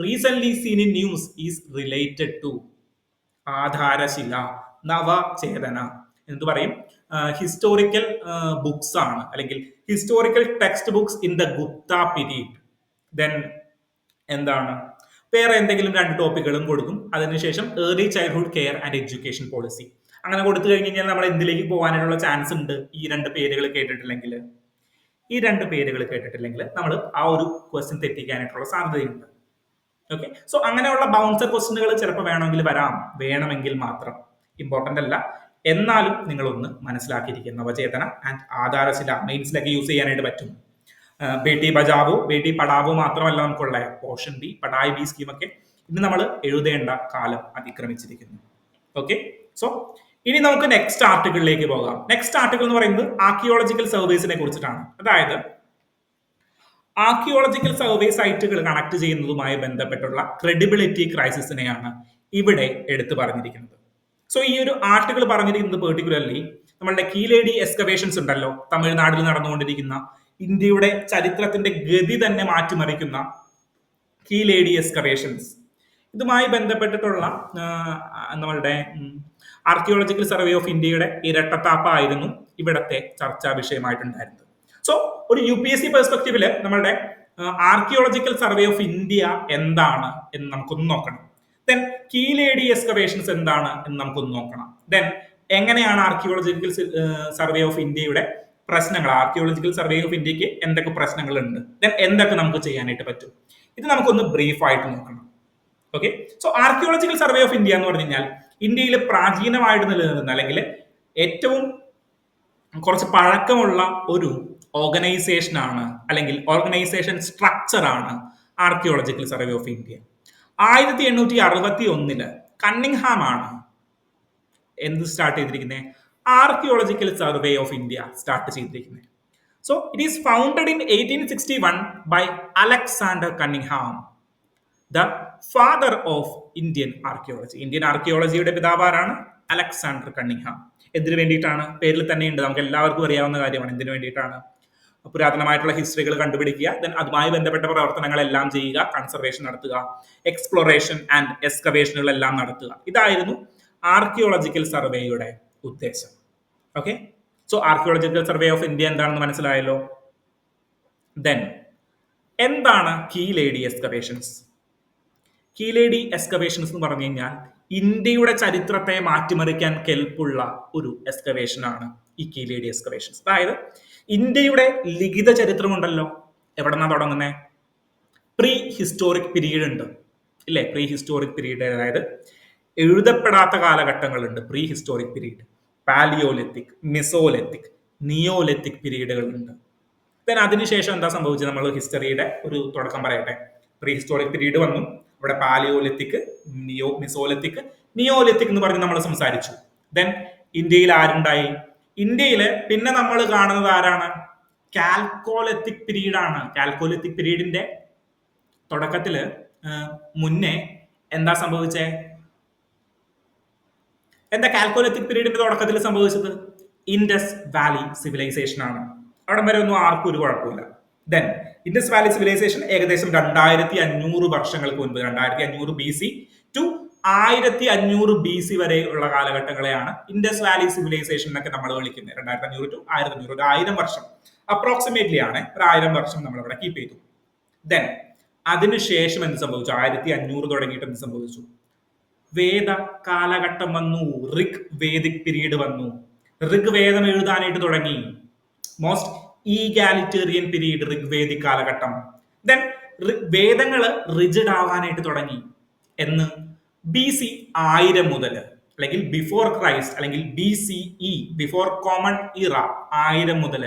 recently seen in news is related to. Aadharshila, Navchetana എന്ത് പറയും? ഹിസ്റ്റോറിക്കൽ ബുക്സ് ആണ്, അല്ലെങ്കിൽ historical text books in the Gupta period. Then എന്താണ്, വേറെ എന്തെങ്കിലും 2 ടോപ്പിക്കുകളും കൊടുക്കും. അതിനുശേഷം early childhood care and education policy. അങ്ങനെ കൊടുത്തു കഴിഞ്ഞ് കഴിഞ്ഞാൽ നമ്മൾ എന്തിലേക്ക് പോകാനുള്ള ചാൻസ് ഉണ്ട്? ഈ 2 പേരുകൾ കേട്ടിട്ടില്ലെങ്കിൽ നമ്മൾ ആ ഒരു ക്വസ്റ്റ്യൻ തെറ്റിക്കാനായിട്ടുള്ള സാധ്യതയുണ്ട്. ഓക്കെ, സോ അങ്ങനെയുള്ള ബൗൺസർ ക്വസ്റ്റ്യനുകൾ ചിലപ്പോൾ വേണമെങ്കിൽ മാത്രം, ഇമ്പോർട്ടന്റ് അല്ല, എന്നാലും നിങ്ങളൊന്ന് മനസ്സിലാക്കിയിരിക്കുക. നവചേതന ആൻഡ് ആധാരശില മെയിൻസിലൊക്കെ യൂസ് ചെയ്യാനായിട്ട് പറ്റും. ബേട്ടി ബചാവോ ബേട്ടി പഠാവോ മാത്രമല്ല നമുക്കുള്ള പോർഷൻ ബി പഠായി ബി സ്കീമൊക്കെ ഇന്ന് നമ്മൾ എഴുതേണ്ട കാലം അതിക്രമിച്ചിരിക്കുന്നു. ഓക്കെ, സോ ഇനി നമുക്ക് നെക്സ്റ്റ് ആർട്ടിക്കിളിലേക്ക് പോകാം. നെക്സ്റ്റ് ആർട്ടിക്കിൾ എന്ന് പറയുന്നത് ആർക്കിയോളജിക്കൽ സർവേസിനെ കുറിച്ചിട്ടാണ്. അതായത് ആർക്കിയോളജിക്കൽ സർവേ സൈറ്റുകൾ കണക്ട് ചെയ്യുന്നതുമായി ബന്ധപ്പെട്ടുള്ള ക്രെഡിബിലിറ്റി ക്രൈസിസിനെയാണ് ഇവിടെ എടുത്തു പറഞ്ഞിരിക്കുന്നത്. സോ ഈ ഒരു ആർട്ടിക്കിൾ പറഞ്ഞിരിക്കുന്നത് പെർട്ടിക്കുലർലി നമ്മളുടെ കീലേഡി എക്സ്കവേഷൻസ് ഉണ്ടല്ലോ, തമിഴ്നാട്ടിൽ നടന്നുകൊണ്ടിരിക്കുന്ന ഇന്ത്യയുടെ ചരിത്രത്തിന്റെ ഗതി തന്നെ മാറ്റിമറിക്കുന്ന കീലേഡി എക്സ്കവേഷൻസ്. ഇതുമായി ബന്ധപ്പെട്ടിട്ടുള്ള നമ്മളുടെ ആർക്കിയോളജിക്കൽ സർവേ ഓഫ് ഇന്ത്യയുടെ ഇരട്ടത്താപ്പായിരുന്നു ഇവിടത്തെ ചർച്ചാ വിഷയമായിട്ടുണ്ടായിരുന്നത്. സോ ഒരു UPSC പെർസ്പെക്റ്റീവില് നമ്മളുടെ ആർക്കിയോളജിക്കൽ സർവേ ഓഫ് ഇന്ത്യ എന്താണ് എന്ന് നമുക്കൊന്ന് നോക്കണം. ദെൻ കീലേഡി എക്സ്കവേഷൻസ് എന്താണ് എന്ന് നമുക്കൊന്ന് നോക്കണം. ദെൻ എങ്ങനെയാണ് ആർക്കിയോളജിക്കൽ സർവേ ഓഫ് ഇന്ത്യയുടെ പ്രശ്നങ്ങൾ, ആർക്കിയോളജിക്കൽ സർവേ ഓഫ് ഇന്ത്യക്ക് എന്തൊക്കെ പ്രശ്നങ്ങളുണ്ട്, ദെൻ എന്തൊക്കെ നമുക്ക് ചെയ്യാനായിട്ട് പറ്റും, ഇത് നമുക്കൊന്ന് ബ്രീഫ് ആയിട്ട് നോക്കണം. Okay, so archaeological survey of India എന്ന് പറഞ്ഞു കഴിഞ്ഞാൽ ഇന്ത്യയിൽ പ്രാചീനമായിട്ട് നിലനിൽക്കുന്ന അല്ലെങ്കിൽ ഏറ്റവും കുറച്ച് പഴക്കമുള്ള ഒരു ഓർഗനൈസേഷൻ ആണ്, അല്ലെങ്കിൽ ഓർഗനൈസേഷൻ സ്ട്രക്ചർ ആണ് archaeological survey of India. 1861 Cunningham ആണ് എന്ത് സ്റ്റാർട്ട് ചെയ്തിരിക്കുന്നത്, archaeological survey of India start ചെയ്തിരിക്കുന്നത്. So it is founded in 1861 by Alexander Cunningham, the father of Indian archaeology. Indian ആർക്കിയോളജിയുടെ പിതാവാരാണ്? Alexander Cunningham. എന്തിനു വേണ്ടിയിട്ടാണ്? പേരിൽ തന്നെയുണ്ട്, നമുക്ക് എല്ലാവർക്കും അറിയാവുന്ന കാര്യമാണ്. എന്തിനു വേണ്ടിയിട്ടാണ്? പുരാതനമായിട്ടുള്ള ഹിസ്റ്ററികൾ കണ്ടുപിടിക്കുക, ദെൻ അതുമായി ബന്ധപ്പെട്ട പ്രവർത്തനങ്ങളെല്ലാം ചെയ്യുക, കൺസർവേഷൻ നടത്തുക, എക്സ്പ്ലോറേഷൻ ആൻഡ് എക്സ്കവേഷനുകളെല്ലാം നടത്തുക. ഇതായിരുന്നു ആർക്കിയോളജിക്കൽ സർവേയുടെ ഉദ്ദേശം. Okay, so archaeological survey of India എന്താണെന്ന് മനസ്സിലായല്ലോ. ദെൻ എന്താണ് കീലേഡി എക്സ്കവേഷൻസ്? കീലേഡി എക്സ്കവേഷൻസ് എന്ന് പറഞ്ഞു കഴിഞ്ഞാൽ ഇന്ത്യയുടെ ചരിത്രത്തെ മാറ്റിമറിക്കാൻ കെൽപ്പുള്ള ഒരു എക്സ്കവേഷൻ ആണ് ഈ കീലേഡി എക്സ്കവേഷൻസ്. അതായത് ഇന്ത്യയുടെ ലിഖിത ചരിത്രമുണ്ടല്ലോ, എവിടെ നിന്നാണ് തുടങ്ങുന്നത്? പ്രീ ഹിസ്റ്റോറിക് പീരീഡ് ഉണ്ട് ഇല്ലേ? പ്രീ ഹിസ്റ്റോറിക് പീരീഡ്, അതായത് എഴുതപ്പെടാത്ത കാലഘട്ടങ്ങളുണ്ട്. Prehistoric period, palaeolithic, mesolithic, neolithic പീരീഡുകളുണ്ട്. ദെൻ അതിനുശേഷം എന്താ സംഭവിച്ചത്? നമ്മൾ ഹിസ്റ്ററിയുടെ ഒരു തുടക്കം പറയട്ടെ. പ്രീ ഹിസ്റ്റോറിക് പീരീഡ് വന്നു, ഇവിടെ പാലിയോലിത്തിക്, മിസോലിത്തിക്, നിയോലിത്തിക് എന്ന് പറഞ്ഞ് നമ്മൾ സംസാരിച്ചു. ദെൻ ഇന്ത്യയിൽ ആരുണ്ടായി? ഇന്ത്യയിൽ പിന്നെ നമ്മൾ കാണുന്നത് ആരാണ്? കാൽക്കോലിത്തിക് പീരീഡ് ആണ്. കാൽക്കോലിത്തിക് പീരീഡിന്റെ തുടക്കത്തില് മുന്നേ എന്താ സംഭവിച്ചേ? എന്താ കാൽക്കോലിത്തിക് പീരീഡിന്റെ തുടക്കത്തിൽ സംഭവിച്ചത്? ഇൻഡസ് വാലി സിവിലൈസേഷൻ ആണ്. അവിടെ വരെ ഒന്നും ആർക്കും ഒരു കുഴപ്പമില്ല. ദെൻ ഇൻഡസ് വാലി സിവിലൈസേഷൻ ഏകദേശം 2500 വർഷങ്ങൾക്ക് മുൻപ്, 2500 BC ടു 1500 BC വരെ ഉള്ള കാലഘട്ടങ്ങളെയാണ് ഇൻഡസ് വാലി സിവിലൈസേഷൻ എന്നൊക്കെ നമ്മൾ വിളിക്കുന്നത്. 2500 ടു 1500, ഒരു 1000 വർഷം അപ്രോക്സിമേറ്റ്ലി ആണ്. ഒരു 1000 വർഷം നമ്മൾ ഇവിടെ കീപ്പ് ചെയ്തു. ദെൻ അതിനുശേഷം എന്ത് സംഭവിച്ചു? 1500 തുടങ്ങിയിട്ട് എന്ത് സംഭവിച്ചു? വേദ കാലഘട്ടം വന്നു, ഋഗ് വേദിക് പീരീഡ് വന്നു. ഋഗ് വേദം എഴുതാനായിട്ട് തുടങ്ങി. മോസ്റ്റ് ഈഗാലിറ്റേറിയൻ പീരീഡ് ഋഗ്വേദിക് കാലഘട്ടം. ദെൻ വേദങ്ങൾ റിജിഡ് ആവാനായിട്ട് തുടങ്ങി എന്ന് BC 1000 മുതൽ, അല്ലെങ്കിൽ ബിഫോർ ക്രൈസ്റ്റ്, അല്ലെങ്കിൽ BCE ബിഫോർ കോമൺ ഇറ 1000 മുതൽ.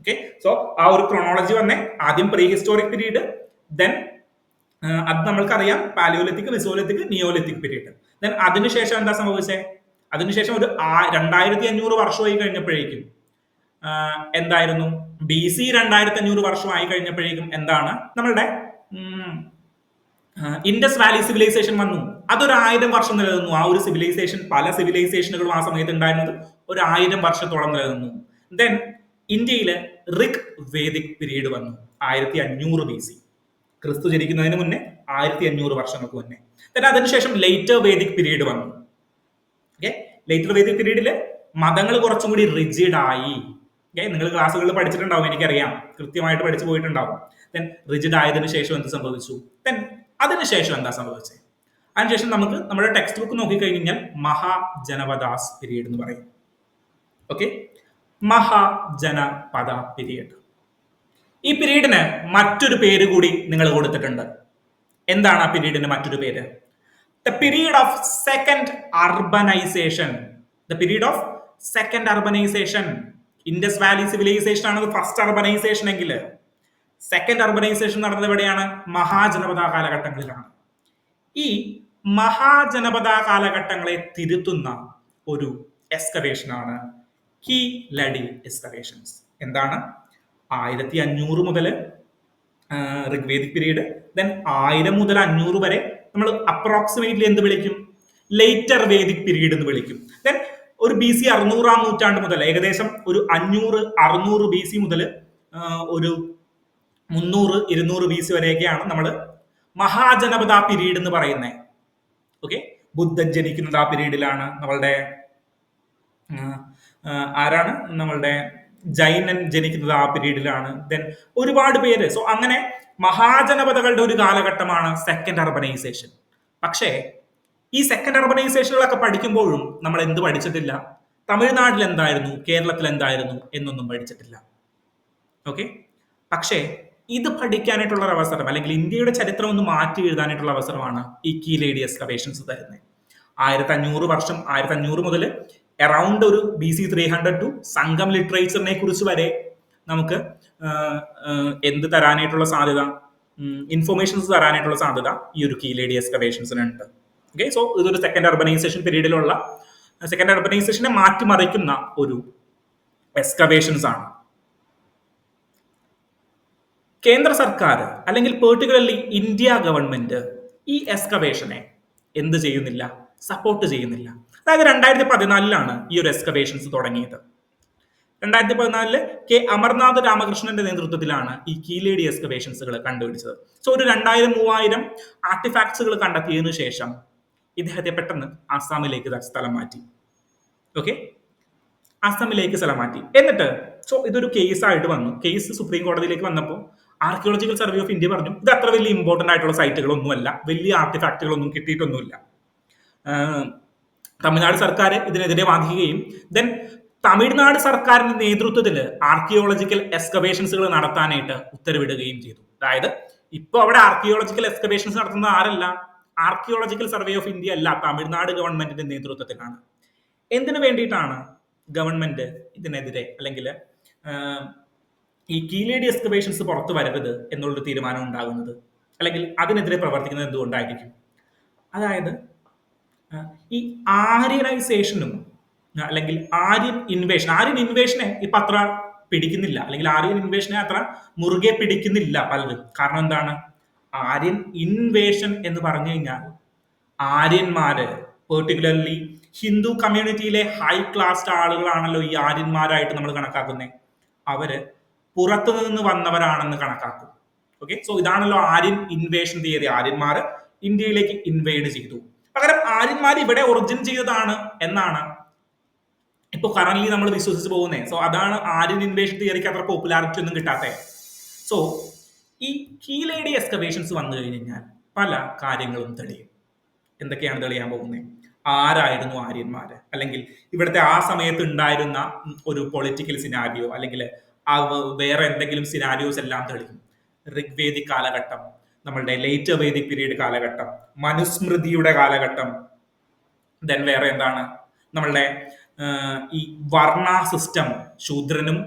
ഓക്കെ, സോ ആ ഒരു ക്രോണോളജി വന്നേ. ആദ്യം പ്രീ ഹിസ്റ്റോറിക് പീരീഡ്, ദെൻ അത് നമ്മൾക്കറിയാം palaeolithic, mesolithic, neolithic period. Then അതിനുശേഷം എന്താ സംഭവിച്ചേ? അതിനുശേഷം ഒരു 2500 വർഷമായി കഴിഞ്ഞപ്പോഴേക്കും എന്തായിരുന്നു? BC 2500 വർഷമായി കഴിഞ്ഞപ്പോഴേക്കും എന്താണ്? നമ്മളുടെ ഇൻഡസ് വാലി സിവിലൈസേഷൻ വന്നു. അതൊരു 1000 വർഷം നിലനിന്നു. ആ ഒരു സിവിലൈസേഷൻ, പല സിവിലൈസേഷനുകളും ആ സമയത്ത് ഉണ്ടായിരുന്നത് ഒരു 1000 വർഷത്തോളം നിലനിന്നു. ദെൻ ഇന്ത്യയില് ഋഗ് വേദിക് പീരീഡ് വന്നു 1500 BC, ക്രിസ്തു ജനിക്കുന്നതിന് മുന്നേ 1500 വർഷങ്ങൾക്ക് മുന്നേ. ദെൻ അതിനുശേഷം ലേറ്റർ വേദിക് പീരീഡ് വന്നു. ഓക്കെ, ലേറ്റർ വേദിക് പീരീഡില് മതങ്ങൾ കുറച്ചും കൂടി റിജിഡ് ആയി. ഓക്കെ, നിങ്ങൾ ക്ലാസ്സുകളിൽ പഠിച്ചിട്ടുണ്ടാവും, എനിക്കറിയാം, കൃത്യമായിട്ട് പഠിച്ചു പോയിട്ടുണ്ടാവും. ദെൻ റിജിഡ് ആയതിനു ശേഷം എന്ത് സംഭവിച്ചു? ദെൻ അതിനുശേഷം എന്താ സംഭവിച്ചത്? അതിനുശേഷം നമുക്ക് നമ്മുടെ ടെക്സ്റ്റ് ബുക്ക് നോക്കിക്കഴിഞ്ഞാൽ മഹാജനപദാസ് പീരീഡ് എന്ന് പറയും. Okay, Mahajanapada period. ഈ പീരീഡിന് മറ്റൊരു പേര് കൂടി നിങ്ങൾ കൊടുത്തിട്ടുണ്ട്. എന്താണ് ആ പീരീഡിന് മറ്റൊരു പേര്? The period of second urbanisation. The period of second urbanisation. Indus valley civilisation ആണ് ഫസ്റ്റ് അർബനൈസേഷൻ എങ്കിൽ സെക്കൻഡ് അർബനൈസേഷൻ നടന്നത് എവിടെയാണ്? മഹാജനപദ കാലഘട്ടങ്ങളിലാണ്. ഈ മഹാജനപദ കാലഘട്ടങ്ങളെ തിരുത്തുന്ന ഒരു എക്സ്കവേഷൻ ആണ് കീലടി എക്സ്കവേഷൻസ്. എന്താണ്? 1500 മുതൽ ഋഗ്വേദിക് പീരീഡ്, ദെൻ 1000 മുതൽ 500 വരെ നമ്മൾ അപ്രോക്സിമേറ്റ്ലി എന്ത് വിളിക്കും? ലേറ്റർ വേദിക് പീരീഡ് എന്ന് വിളിക്കും. ദെൻ ഒരു BC 600-ാം നൂറ്റാണ്ട് മുതൽ ഏകദേശം ഒരു 500-600 BC മുതൽ ഒരു 300-200 BC വരെയൊക്കെയാണ് നമ്മൾ മഹാജനപദ പീരീഡ് എന്ന് പറയുന്നത്. ഓക്കെ, ബുദ്ധൻ ജനിക്കുന്നത് ആ പീരീഡിലാണ്. നമ്മളുടെ ആരാണ് നമ്മളുടെ ജൈനൻ ജനിക്കുന്നത് ആ പീരീഡിലാണ്. ദെൻ ഒരുപാട് പേര്. സോ അങ്ങനെ മഹാജനപദകളുടെ ഒരു കാലഘട്ടമാണ് സെക്കൻഡ് അർബനൈസേഷൻ. പക്ഷേ ഈ സെക്കൻഡ് അർബനൈസേഷനുകളൊക്കെ പഠിക്കുമ്പോഴും നമ്മൾ എന്ത് പഠിച്ചിട്ടില്ല? തമിഴ്നാട്ടിൽ എന്തായിരുന്നു, കേരളത്തിൽ എന്തായിരുന്നു എന്നൊന്നും പഠിച്ചിട്ടില്ല. ഓക്കെ, പക്ഷേ ഇത് പഠിക്കാനായിട്ടുള്ള ഒരു അവസരം, അല്ലെങ്കിൽ ഇന്ത്യയുടെ ചരിത്രം ഒന്ന് മാറ്റി എഴുതാനായിട്ടുള്ള അവസരമാണ് ഈ കീലേഡി എക്സ്കവേഷൻസ് തരുന്നത്. 1500 മുതൽ അറൌണ്ട് ഒരു BC 300 ടു സംഘം ലിറ്ററേച്ചറിനെ കുറിച്ച് വരെ നമുക്ക് എന്ത് തരാനായിട്ടുള്ള സാധ്യത, ഇൻഫോർമേഷൻസ് തരാനായിട്ടുള്ള സാധ്യത ഈ ഒരു കീലേഡി എക്സ്കവേഷൻസിനുണ്ട്. ഓക്കെ, സോ ഇതൊരു സെക്കൻഡ് അർബനൈസേഷൻ പീരീഡിലുള്ള, സെക്കൻഡ് അർബനൈസേഷനെ മാറ്റിമറിക്കുന്ന ഒരു എക്സ്കവേഷൻസ് ആണ്. കേന്ദ്ര സർക്കാർ അല്ലെങ്കിൽ പെർട്ടിക്കുലർലി ഇന്ത്യ ഗവൺമെന്റ് ഈ എക്സ്കവേഷനെ എന്ത് ചെയ്യുന്നില്ല? സപ്പോർട്ട് ചെയ്യുന്നില്ല. അതായത് 2014 ഈ ഒരു എക്സ്കവേഷൻസ് തുടങ്ങിയത്. 2014 കെ അമർനാഥ് രാമകൃഷ്ണന്റെ നേതൃത്വത്തിലാണ് ഈ കീലേഡി എക്സ്കവേഷൻസുകൾ കണ്ടുപിടിച്ചത്. സോ ഒരു 2000-3000 ആർട്ടിഫാക്ട്സുകൾ കണ്ടെത്തിയതിനു ശേഷം ഇദ്ദേഹത്തെ പെട്ടെന്ന് ആസാമിലേക്ക് സ്ഥലം മാറ്റി. ഓക്കെ, ആസാമിലേക്ക് സ്ഥലം മാറ്റി. എന്നിട്ട് സോ ഇതൊരു കേസായിട്ട് വന്നു. കേസ് സുപ്രീം കോടതിയിലേക്ക് വന്നപ്പോൾ ആർക്കിയോളജിക്കൽ സർവേ ഓഫ് ഇന്ത്യ പറഞ്ഞു ഇത് അത്ര വലിയ ഇമ്പോർട്ടന്റ് ആയിട്ടുള്ള സൈറ്റുകളൊന്നുമല്ല, വലിയ ആർട്ടിഫാക്റ്റുകളൊന്നും കിട്ടിയിട്ടൊന്നുമില്ല. തമിഴ്നാട് സർക്കാർ ഇതിനെതിരെ വാദിക്കുകയും ദെൻ തമിഴ്നാട് സർക്കാരിന്റെ നേതൃത്വത്തിൽ ആർക്കിയോളജിക്കൽ എക്സ്കവേഷൻസുകൾ നടത്താനായിട്ട് ഉത്തരവിടുകയും ചെയ്തു. അതായത് ഇപ്പൊ അവിടെ ആർക്കിയോളജിക്കൽ എക്സ്കവേഷൻസ് നടത്തുന്ന ആരല്ല? ആർക്കിയോളജിക്കൽ സർവേ ഓഫ് ഇന്ത്യ അല്ല, തമിഴ്നാട് ഗവൺമെന്റിന്റെ നേതൃത്വത്തിലാണ്. എന്തിനു വേണ്ടിയിട്ടാണ് ഗവൺമെന്റ് ഇതിനെതിരെ, അല്ലെങ്കിൽ ഈ കീലേഡി എക്സ്കവേഷൻസ് പുറത്തു വരരുത് എന്നുള്ളൊരു തീരുമാനം ഉണ്ടാകുന്നത്, അല്ലെങ്കിൽ അതിനെതിരെ പ്രവർത്തിക്കുന്നത് എന്തുകൊണ്ടായിരിക്കും? അതായത് ഈ ആര്യനൈസേഷനും അല്ലെങ്കിൽ ആര്യൻ ഇൻവേഷനെ ഇപ്പൊ അത്ര പിടിക്കുന്നില്ല, അല്ലെങ്കിൽ ആര്യൻ ഇൻവേഷനെ അത്ര മുറുകെ പിടിക്കുന്നില്ല പലരും. കാരണം എന്താണ്? ആര്യൻ ഇൻവേഷൻ എന്ന് പറഞ്ഞു കഴിഞ്ഞാൽ ആര്യന്മാര്, പെർട്ടിക്കുലർലി ഹിന്ദു കമ്മ്യൂണിറ്റിയിലെ ഹൈ ക്ലാസ് ആളുകളാണല്ലോ ഈ ആര്യന്മാരായിട്ട് നമ്മൾ കണക്കാക്കുന്നത്. അവര് പുറത്തു നിന്ന് വന്നവരാണെന്ന് കണക്കാക്കും. ഓക്കെ, സോ ഇതാണല്ലോ ആര്യൻ ഇൻവേഷൻ തിയറി. ആര്യന്മാര് ഇന്ത്യയിലേക്ക് ഇൻവേഡ് ചെയ്തു. പകരം ആര്യന്മാർ ഇവിടെ ഒറിജിൻ ചെയ്തതാണ് എന്നാണ് ഇപ്പൊ കറന്റ്ലി നമ്മൾ വിശ്വസിച്ച് പോകുന്നത്. സോ അതാണ് ആര്യൻ ഇൻവേഷൻ തിയറിക്ക് അത്ര പോപ്പുലാരിറ്റി ഒന്നും കിട്ടാത്തത്. സോ ഈ കീലേഡി എക്സ്കവേഷൻസ് വന്നു കഴിഞ്ഞാൽ പല കാര്യങ്ങളും തെളിയും. എന്തൊക്കെയാണ് തെളിയാൻ പോകുന്നത്? ആരായിരുന്നു ആര്യന്മാര്, അല്ലെങ്കിൽ ഇവിടുത്തെ ആ സമയത്ത് ഉണ്ടായിരുന്ന ഒരു പൊളിറ്റിക്കൽ സിനാരിയോ, അല്ലെങ്കിൽ വേറെ എന്തെങ്കിലും സിനാരിയോസ് എല്ലാം തെളിയും. ഋഗ്വേദിക് കാലഘട്ടം, നമ്മളുടെ ലേറ്റർ വേദിക് പീരീഡ് കാലഘട്ടം, മനുസ്മൃതിയുടെ കാലഘട്ടം, ദെൻ വേറെ എന്താണ് നമ്മളുടെ ഈ വർണ്ണ സിസ്റ്റം, ശൂദ്രനും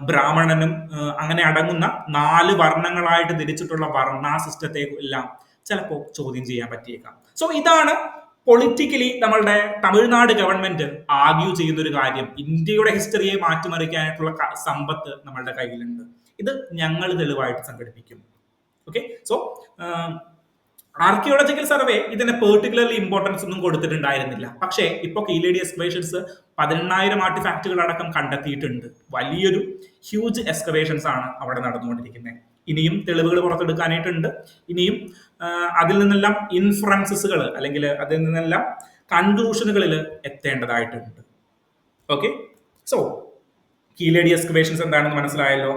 ബ്രാഹ്മണനും അങ്ങനെ അടങ്ങുന്ന 4 വർണ്ണങ്ങളായിട്ട് തിരിച്ചിട്ടുള്ള വർണ്ണ സിസ്റ്റത്തെ എല്ലാം ചിലപ്പോൾ ചോദ്യം ചെയ്യാൻ പറ്റിയേക്കാം. സോ ഇതാണ് പൊളിറ്റിക്കലി നമ്മളുടെ തമിഴ്നാട് ഗവൺമെന്റ് ആർഗ്യൂ ചെയ്യുന്ന ഒരു കാര്യം. ഇന്ത്യയുടെ ഹിസ്റ്ററിയെ മാറ്റിമറിക്കാനായിട്ടുള്ള സമ്പത്ത് നമ്മളുടെ കയ്യിലുണ്ട്, ഇത് ഞങ്ങൾ തെളിവായിട്ട് സംഘടിപ്പിക്കും. ഓക്കെ, സോ ആർക്കിയോളജിക്കൽ സർവേ ഇതിന് പെർട്ടിക്കുലർലി ഇമ്പോർട്ടൻസ് ഒന്നും കൊടുത്തിട്ടുണ്ടായിരുന്നില്ല. പക്ഷേ ഇപ്പൊ കീലേഡി എക്സ്കവേഷൻസ് 18,000 ആർട്ടിഫാക്റ്റുകൾ അടക്കം കണ്ടെത്തിയിട്ടുണ്ട്. വലിയൊരു ഹ്യൂജ് എക്സ്കവേഷൻസ് ആണ് അവിടെ നടന്നുകൊണ്ടിരിക്കുന്നത്. ഇനിയും തെളിവുകൾ പുറത്തെടുക്കാനായിട്ടുണ്ട്. ഇനിയും അതിൽ നിന്നെല്ലാം ഇൻഫറൻസസുകൾ, അല്ലെങ്കിൽ അതിൽ നിന്നെല്ലാം കൺക്ലൂഷനുകളിൽ എത്തേണ്ടതായിട്ടുണ്ട്. ഓക്കെ, സോ കീലേഡി എക്സ്കവേഷൻസ് എന്താണെന്ന് മനസ്സിലായല്ലോ,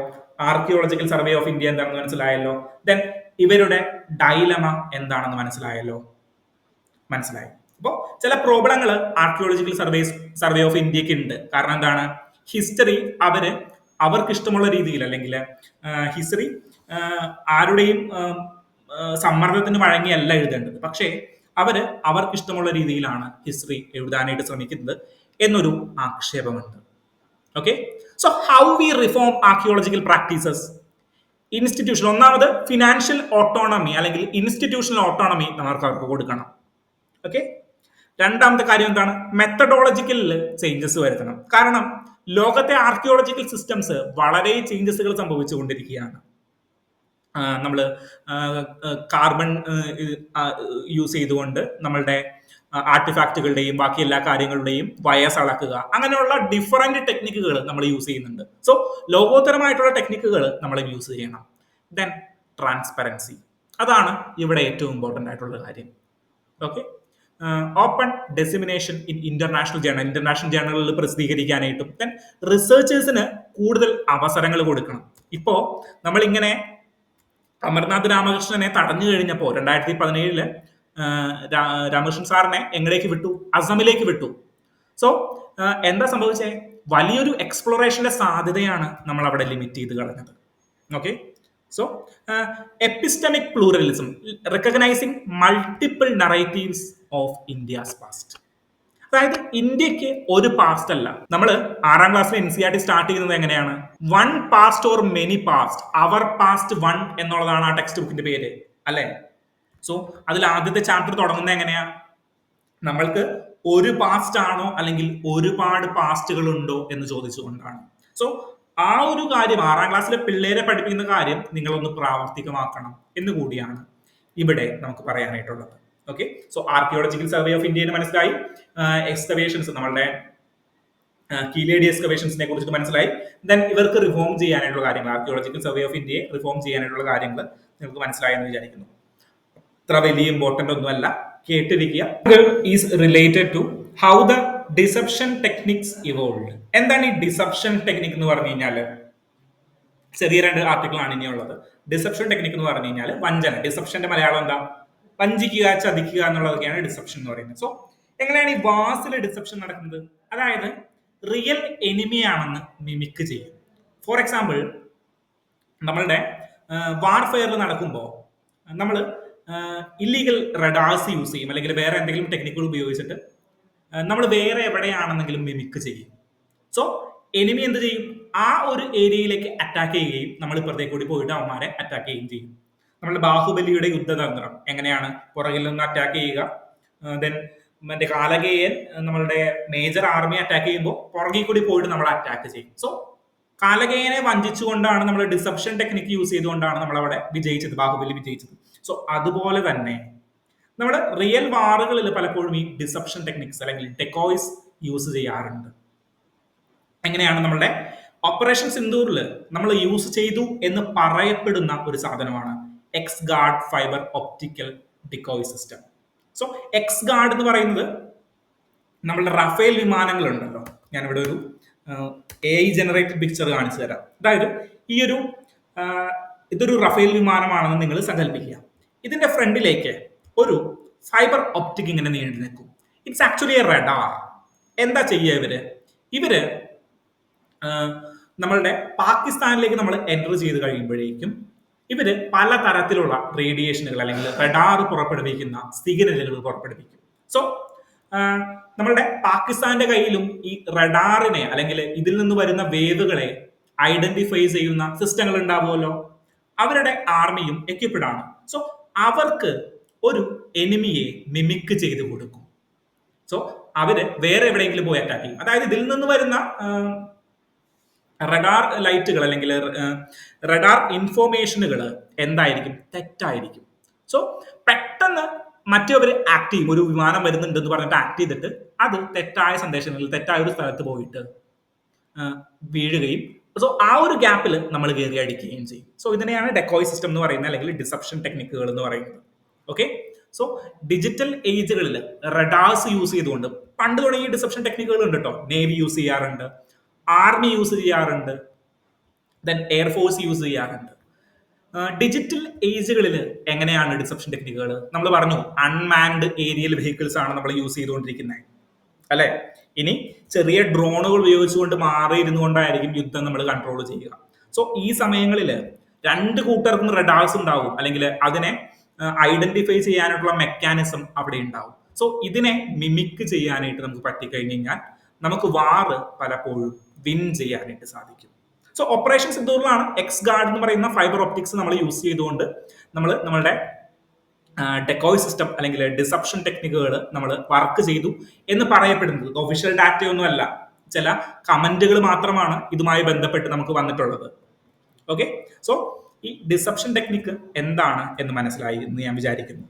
ആർക്കിയോളജിക്കൽ സർവേ ഓഫ് ഇന്ത്യ എന്താണെന്ന് മനസ്സിലായല്ലോ, ദെൻ ഇവരുടെ ഡൈലമ എന്താണെന്ന് മനസ്സിലായി. അപ്പോൾ ചില പ്രോബ്ലങ്ങൾ ആർക്കിയോളജിക്കൽ സർവേ ഓഫ് ഇന്ത്യക്ക് ഉണ്ട്. കാരണം എന്താണ്? ഹിസ്റ്ററി അവർക്ക് ഇഷ്ടമുള്ള രീതിയിൽ, അല്ലെങ്കിൽ ഹിസ്റ്ററി ആരുടെയും സമ്മർദ്ദത്തിന് വഴങ്ങിയല്ല എഴുതേണ്ടത്. പക്ഷേ അവർക്ക് ഇഷ്ടമുള്ള രീതിയിലാണ് ഹിസ്റ്ററി എഴുതാനായിട്ട് ശ്രമിക്കുന്നത് എന്നൊരു ആക്ഷേപമുണ്ട്. Okay, so how we reform archaeological practices? Institution, ഒന്നാമത് ഫിനാൻഷ്യൽ ഓട്ടോണമി അല്ലെങ്കിൽ ഇൻസ്റ്റിറ്റ്യൂഷണൽ ഓട്ടോണമി അവർക്ക് കൊടുക്കണം. ഓക്കെ, രണ്ടാമത്തെ കാര്യം എന്താണ്? മെത്തഡോളജിക്കൽ ചേഞ്ചസ് വരുത്തണം. കാരണം ലോകത്തെ ആർക്കിയോളജിക്കൽ സിസ്റ്റംസ് വളരെ ചേഞ്ചസുകൾ സംഭവിച്ചുകൊണ്ടിരിക്കുകയാണ്. നമ്മൾ കാർബൺ യൂസ് ചെയ്തുകൊണ്ട് നമ്മളുടെ ആർട്ടിഫാക്റ്റുകളുടെയും ബാക്കി എല്ലാ കാര്യങ്ങളുടെയും വയസ്സ് അളക്കുക, അങ്ങനെയുള്ള ഡിഫറെന്റ് ടെക്നിക്കുകൾ നമ്മൾ യൂസ് ചെയ്യുന്നുണ്ട്. സോ ലോകോത്തരമായിട്ടുള്ള ടെക്നിക്കുകൾ നമ്മൾ യൂസ് ചെയ്യണം. ദെൻ ട്രാൻസ്പെറൻസി, അതാണ് ഇവിടെ ഏറ്റവും ഇമ്പോർട്ടൻ്റ് ആയിട്ടുള്ള കാര്യം. Okay, open dissemination in international ജേണലുകളിൽ പ്രസിദ്ധീകരിക്കാനായിട്ടും ദെൻ റിസർച്ചേഴ്സിന് കൂടുതൽ അവസരങ്ങൾ കൊടുക്കണം. ഇപ്പോ നമ്മളിങ്ങനെ അമർനാഥ് രാമകൃഷ്ണനെ തടഞ്ഞു കഴിഞ്ഞപ്പോൾ 2017 രാമകൃഷ്ണൻ സാറിനെ എങ്ങടേക്ക് വിട്ടു? അസമിലേക്ക് വിട്ടു. സോ എന്താ സംഭവിച്ചേ? വലിയൊരു എക്സ്പ്ലോറേഷന്റെ സാധ്യതയാണ് നമ്മൾ അവിടെ ലിമിറ്റ് ചെയ്ത് കളഞ്ഞത്. Okay, so epistemic pluralism, recognising multiple narratives of India's past. അതായത് ഇന്ത്യക്ക് ഒരു പാസ്റ്റ് അല്ല. നമ്മൾ 6ാം ക്ലാസ്സിൽ NCERT സ്റ്റാർട്ട് ചെയ്യുന്നത് എങ്ങനെയാണ്? One past or many past, our past one എന്നുള്ളതാണ് ആ ടെക്സ്റ്റ് ബുക്കിന്റെ പേര്, അല്ലെ? സോ അതിൽ ആദ്യത്തെ ചാപ്റ്റർ തുടങ്ങുന്നത് എങ്ങനെയാ? നമ്മൾക്ക് ഒരു പാസ്റ്റ് ആണോ അല്ലെങ്കിൽ ഒരുപാട് പാസ്റ്റുകൾ ഉണ്ടോ എന്ന് ചോദിച്ചുകൊണ്ടാണ്. സോ ആ ഒരു കാര്യം 6ാം ക്ലാസ്സിലെ പിള്ളേരെ പഠിപ്പിക്കുന്ന കാര്യം നിങ്ങളൊന്ന് പ്രാവർത്തികമാക്കണം എന്ന് കൂടിയാണ് ഇവിടെ നമുക്ക് പറയാനായിട്ടുള്ളത്. Okay, so archaeological survey of ഇന്ത്യയിൽ മനസ്സിലായി, എക്സ്കവേഷൻസ് നമ്മളുടെ കീലേഡി എക്സ്കവേഷൻസിനെ കുറിച്ച് മനസ്സിലായി. ദെൻ ഇവർക്ക് റിഫോം ചെയ്യാനായിട്ടുള്ള കാര്യങ്ങൾ, ആർക്കിയോളജിക്കൽ സർവേ ഓഫ് ഇന്ത്യയെ റിഫോം ചെയ്യാനായിട്ടുള്ള കാര്യങ്ങൾ നിങ്ങൾക്ക് മനസ്സിലായി എന്ന് വിചാരിക്കുന്നു. അത്ര വലിയ ഇമ്പോർട്ടന്റ് ഒന്നുമല്ല, കേട്ടിരിക്കുക. Is related to how the deception techniques evolve. എന്താണ് ഈ ഡിസെപ്ഷൻ ടെക്നിക് എന്ന് പറഞ്ഞു കഴിഞ്ഞാൽ? ചെറിയ 2 ആർട്ടിക്കിൾ ആണ് ഇനിയുള്ളത്. ഡിസെപ്ഷൻ ടെക്നിക് എന്ന് പറഞ്ഞു കഴിഞ്ഞാൽ വഞ്ചന. ഡിസെപ്ഷന്റെ മലയാളം എന്താ? വഞ്ചിക്കുക, ചതിക്കുക എന്നുള്ളതൊക്കെയാണ് ഡിസെപ്ഷൻ എന്ന് പറയുന്നത്. സോ എങ്ങനെയാണ് ഈ വാസിൽ ഡിസെപ്ഷൻ നടക്കുന്നത്? അതായത് റിയൽ എനിമിയാണെന്ന് മിമിക്ക് ചെയ്യും. ഫോർ എക്സാമ്പിൾ, നമ്മളുടെ വാർഫെയറിൽ നടക്കുമ്പോൾ നമ്മൾ ഇല്ലീഗൽ റഡാർസ് യൂസ് ചെയ്യും, അല്ലെങ്കിൽ വേറെ എന്തെങ്കിലും ടെക്നിക്കുകൾ ഉപയോഗിച്ചിട്ട് നമ്മൾ വേറെ എവിടെയാണെന്നെങ്കിലും മിമിക്ക് ചെയ്യും. സോ എനിമി എന്ത് ചെയ്യും? ആ ഒരു ഏരിയയിലേക്ക് അറ്റാക്ക് ചെയ്യുകയും നമ്മൾ ഇപ്പുറത്തേക്ക് കൂടി പോയിട്ട് അവന്മാരെ അറ്റാക്ക് ചെയ്യുകയും ചെയ്യും. നമ്മുടെ ബാഹുബലിയുടെ യുദ്ധതന്ത്രം എങ്ങനെയാണ്? പുറകിൽ നിന്ന് അറ്റാക്ക് ചെയ്യുക, ദെൻ മറ്റേ കാലകേയൻ നമ്മളുടെ മേജർ ആർമി അറ്റാക്ക് ചെയ്യുമ്പോൾ പുറകിൽ കൂടി പോയിട്ട് നമ്മൾ അറ്റാക്ക് ചെയ്യും. സോ കാലകേയനെ വഞ്ചിച്ചുകൊണ്ടാണ് നമ്മൾ ഡിസെപ്ഷൻ ടെക്നിക്ക് യൂസ് ചെയ്തുകൊണ്ടാണ് നമ്മൾ അവിടെ വിജയിച്ചത്, ബാഹുബലി വിജയിച്ചത്. സോ അതുപോലെ തന്നെ നമ്മുടെ റിയൽ വാറുകളിൽ പലപ്പോഴും ഈ ഡിസെപ്ഷൻ ടെക്നിക്സ് അല്ലെങ്കിൽ ഡെക്കോയ്സ് യൂസ് ചെയ്യാറുണ്ട്. എങ്ങനെയാണ്? നമ്മളുടെ ഓപ്പറേഷൻ സിന്ദൂറിൽ നമ്മൾ യൂസ് ചെയ്തു എന്ന് പറയപ്പെടുന്ന ഒരു സാധനമാണ് X guard fibre optical decoy system. So X guard എന്ന് പറയുന്നത് നമ്മളുടെ റഫേൽ വിമാനങ്ങൾ ഉണ്ടല്ലോ. ഞാനിവിടെ ഒരു AI ജനറേറ്റഡ് പിക്ചർ കാണിച്ചു തരാം. അതായത് ഇതൊരു റഫേൽ വിമാനമാണെന്ന് നിങ്ങൾ സങ്കല്പിക്കുക. ഇതിന്റെ ഫ്രണ്ടിലേക്ക് ഒരു ഫൈബർ ഒപ്റ്റിക് ഇങ്ങനെ നീണ്ടു നിൽക്കും. It's actually A radar. എന്താ ചെയ്യുക ഇവര് നമ്മളുടെ പാകിസ്ഥാനിലേക്ക് നമ്മൾ എൻ്റർ ചെയ്ത് കഴിയുമ്പോഴേക്കും ഇവര് പലതരത്തിലുള്ള റേഡിയേഷനുകൾ അല്ലെങ്കിൽ റഡാർ പുറപ്പെടുവിക്കുന്ന സിഗ്നലുകൾ പുറപ്പെടുവിക്കും. സോ നമ്മളുടെ പാകിസ്ഥാന്റെ കയ്യിലും ഈ റഡാറിനെ അല്ലെങ്കിൽ ഇതിൽ നിന്ന് വരുന്ന വേവുകളെ ഐഡന്റിഫൈ ചെയ്യുന്ന സിസ്റ്റങ്ങൾ ഉണ്ടാവുമല്ലോ. അവരുടെ ആർമിയും എക്യുപ്ഡ് ആണ്. സോ അവർക്ക് ഒരു എനിമിയെ മിമിക്ക് ചെയ്ത് കൊടുക്കും. സോ അവര് വേറെ എവിടെയെങ്കിലും പോയി അറ്റാക്ക് ചെയ്യും. അതായത് ഇതിൽ നിന്ന് വരുന്ന റഡാർ ലൈറ്റുകൾ അല്ലെങ്കിൽ റഡാർ ഇൻഫോർമേഷനുകൾ എന്തായിരിക്കും? തെറ്റായിരിക്കും. സോ പെട്ടെന്ന് മറ്റവർ ആക്ട് ചെയ്യും. ഒരു വിമാനം വരുന്നുണ്ടെന്ന് പറഞ്ഞിട്ട് ആക്ട് ചെയ്തിട്ട് അത് തെറ്റായ സന്ദേശങ്ങളിൽ തെറ്റായ ഒരു സ്ഥലത്ത് പോയിട്ട് വീഴുകയും സോ ആ ഒരു ഗ്യാപ്പിൽ നമ്മൾ കയറി അടിക്കുകയും ചെയ്യും. സോ ഇതിനെയാണ് ഡെക്കോയ് സിസ്റ്റം എന്ന് പറയുന്നത്, അല്ലെങ്കിൽ ഡിസെപ്ഷൻ ടെക്നിക്കുകൾ എന്ന് പറയുന്നത്. ഓക്കെ, സോ ഡിജിറ്റൽ ഏജുകളിൽ റഡാർസ് യൂസ് ചെയ്തുകൊണ്ട് പണ്ട് തുടങ്ങിയ ഡിസെപ്ഷൻ ടെക്നിക്കുകൾ ഉണ്ട് കേട്ടോ. നേവി യൂസ് ചെയ്യാറുണ്ട്, ആർമി യൂസ് ചെയ്യാറുണ്ട്, ദെൻ എയർഫോഴ്സ് യൂസ് ചെയ്യാറുണ്ട്. ഡിജിറ്റൽ ഏജുകളിൽ എങ്ങനെയാണ് ഡിസെപ്ഷൻ ടെക്നിക്കുകൾ? നമ്മൾ പറഞ്ഞു അൺമാൻഡ് ഏരിയൽ വെഹിക്കിൾസ് ആണ് നമ്മൾ യൂസ് ചെയ്തുകൊണ്ടിരിക്കുന്നത്, അല്ലെ? ഇനി ചെറിയ ഡ്രോണുകൾ ഉപയോഗിച്ചുകൊണ്ട് മാറിയിരുന്നു കൊണ്ടായിരിക്കും യുദ്ധം നമ്മൾ കൺട്രോൾ ചെയ്യുക. സോ ഈ സമയങ്ങളിൽ 2 കൂട്ടർക്കും റഡാർസ് ഉണ്ടാവും, അല്ലെങ്കിൽ അതിനെ ഐഡന്റിഫൈ ചെയ്യാനായിട്ടുള്ള മെക്കാനിസം അവിടെ ഉണ്ടാവും. സോ ഇതിനെ മിമിക്ക് ചെയ്യാനായിട്ട് നമുക്ക് പറ്റിക്കഴിഞ്ഞ് കഴിഞ്ഞാൽ നമുക്ക് വാറ് പലപ്പോഴും വിൻ ചെയ്യാനായിട്ട് സാധിക്കും. സോ ഓപ്പറേഷൻ സിന്ദൂറിലാണ് എക്സ് ഗാർഡ് എന്ന് പറയുന്ന ഫൈബർ ഒപ്റ്റിക്സ് നമ്മൾ യൂസ് ചെയ്തുകൊണ്ട് നമ്മളുടെ ഡെക്കോയ് സിസ്റ്റം അല്ലെങ്കിൽ ഡിസെപ്ഷൻ ടെക്നിക്കുകൾ നമ്മൾ വർക്ക് ചെയ്തു എന്ന് പറയപ്പെടുന്നത്. ഒഫീഷ്യൽ ഡാറ്റയൊന്നും അല്ല, ചില കമന്റുകൾ മാത്രമാണ് ഇതുമായി ബന്ധപ്പെട്ട് നമുക്ക് വന്നിട്ടുള്ളത്. ഓക്കെ, സോ ഈ ഡിസെപ്ഷൻ ടെക്നിക്ക് എന്താണ് എന്ന് മനസ്സിലായി എന്ന് ഞാൻ വിചാരിക്കുന്നു.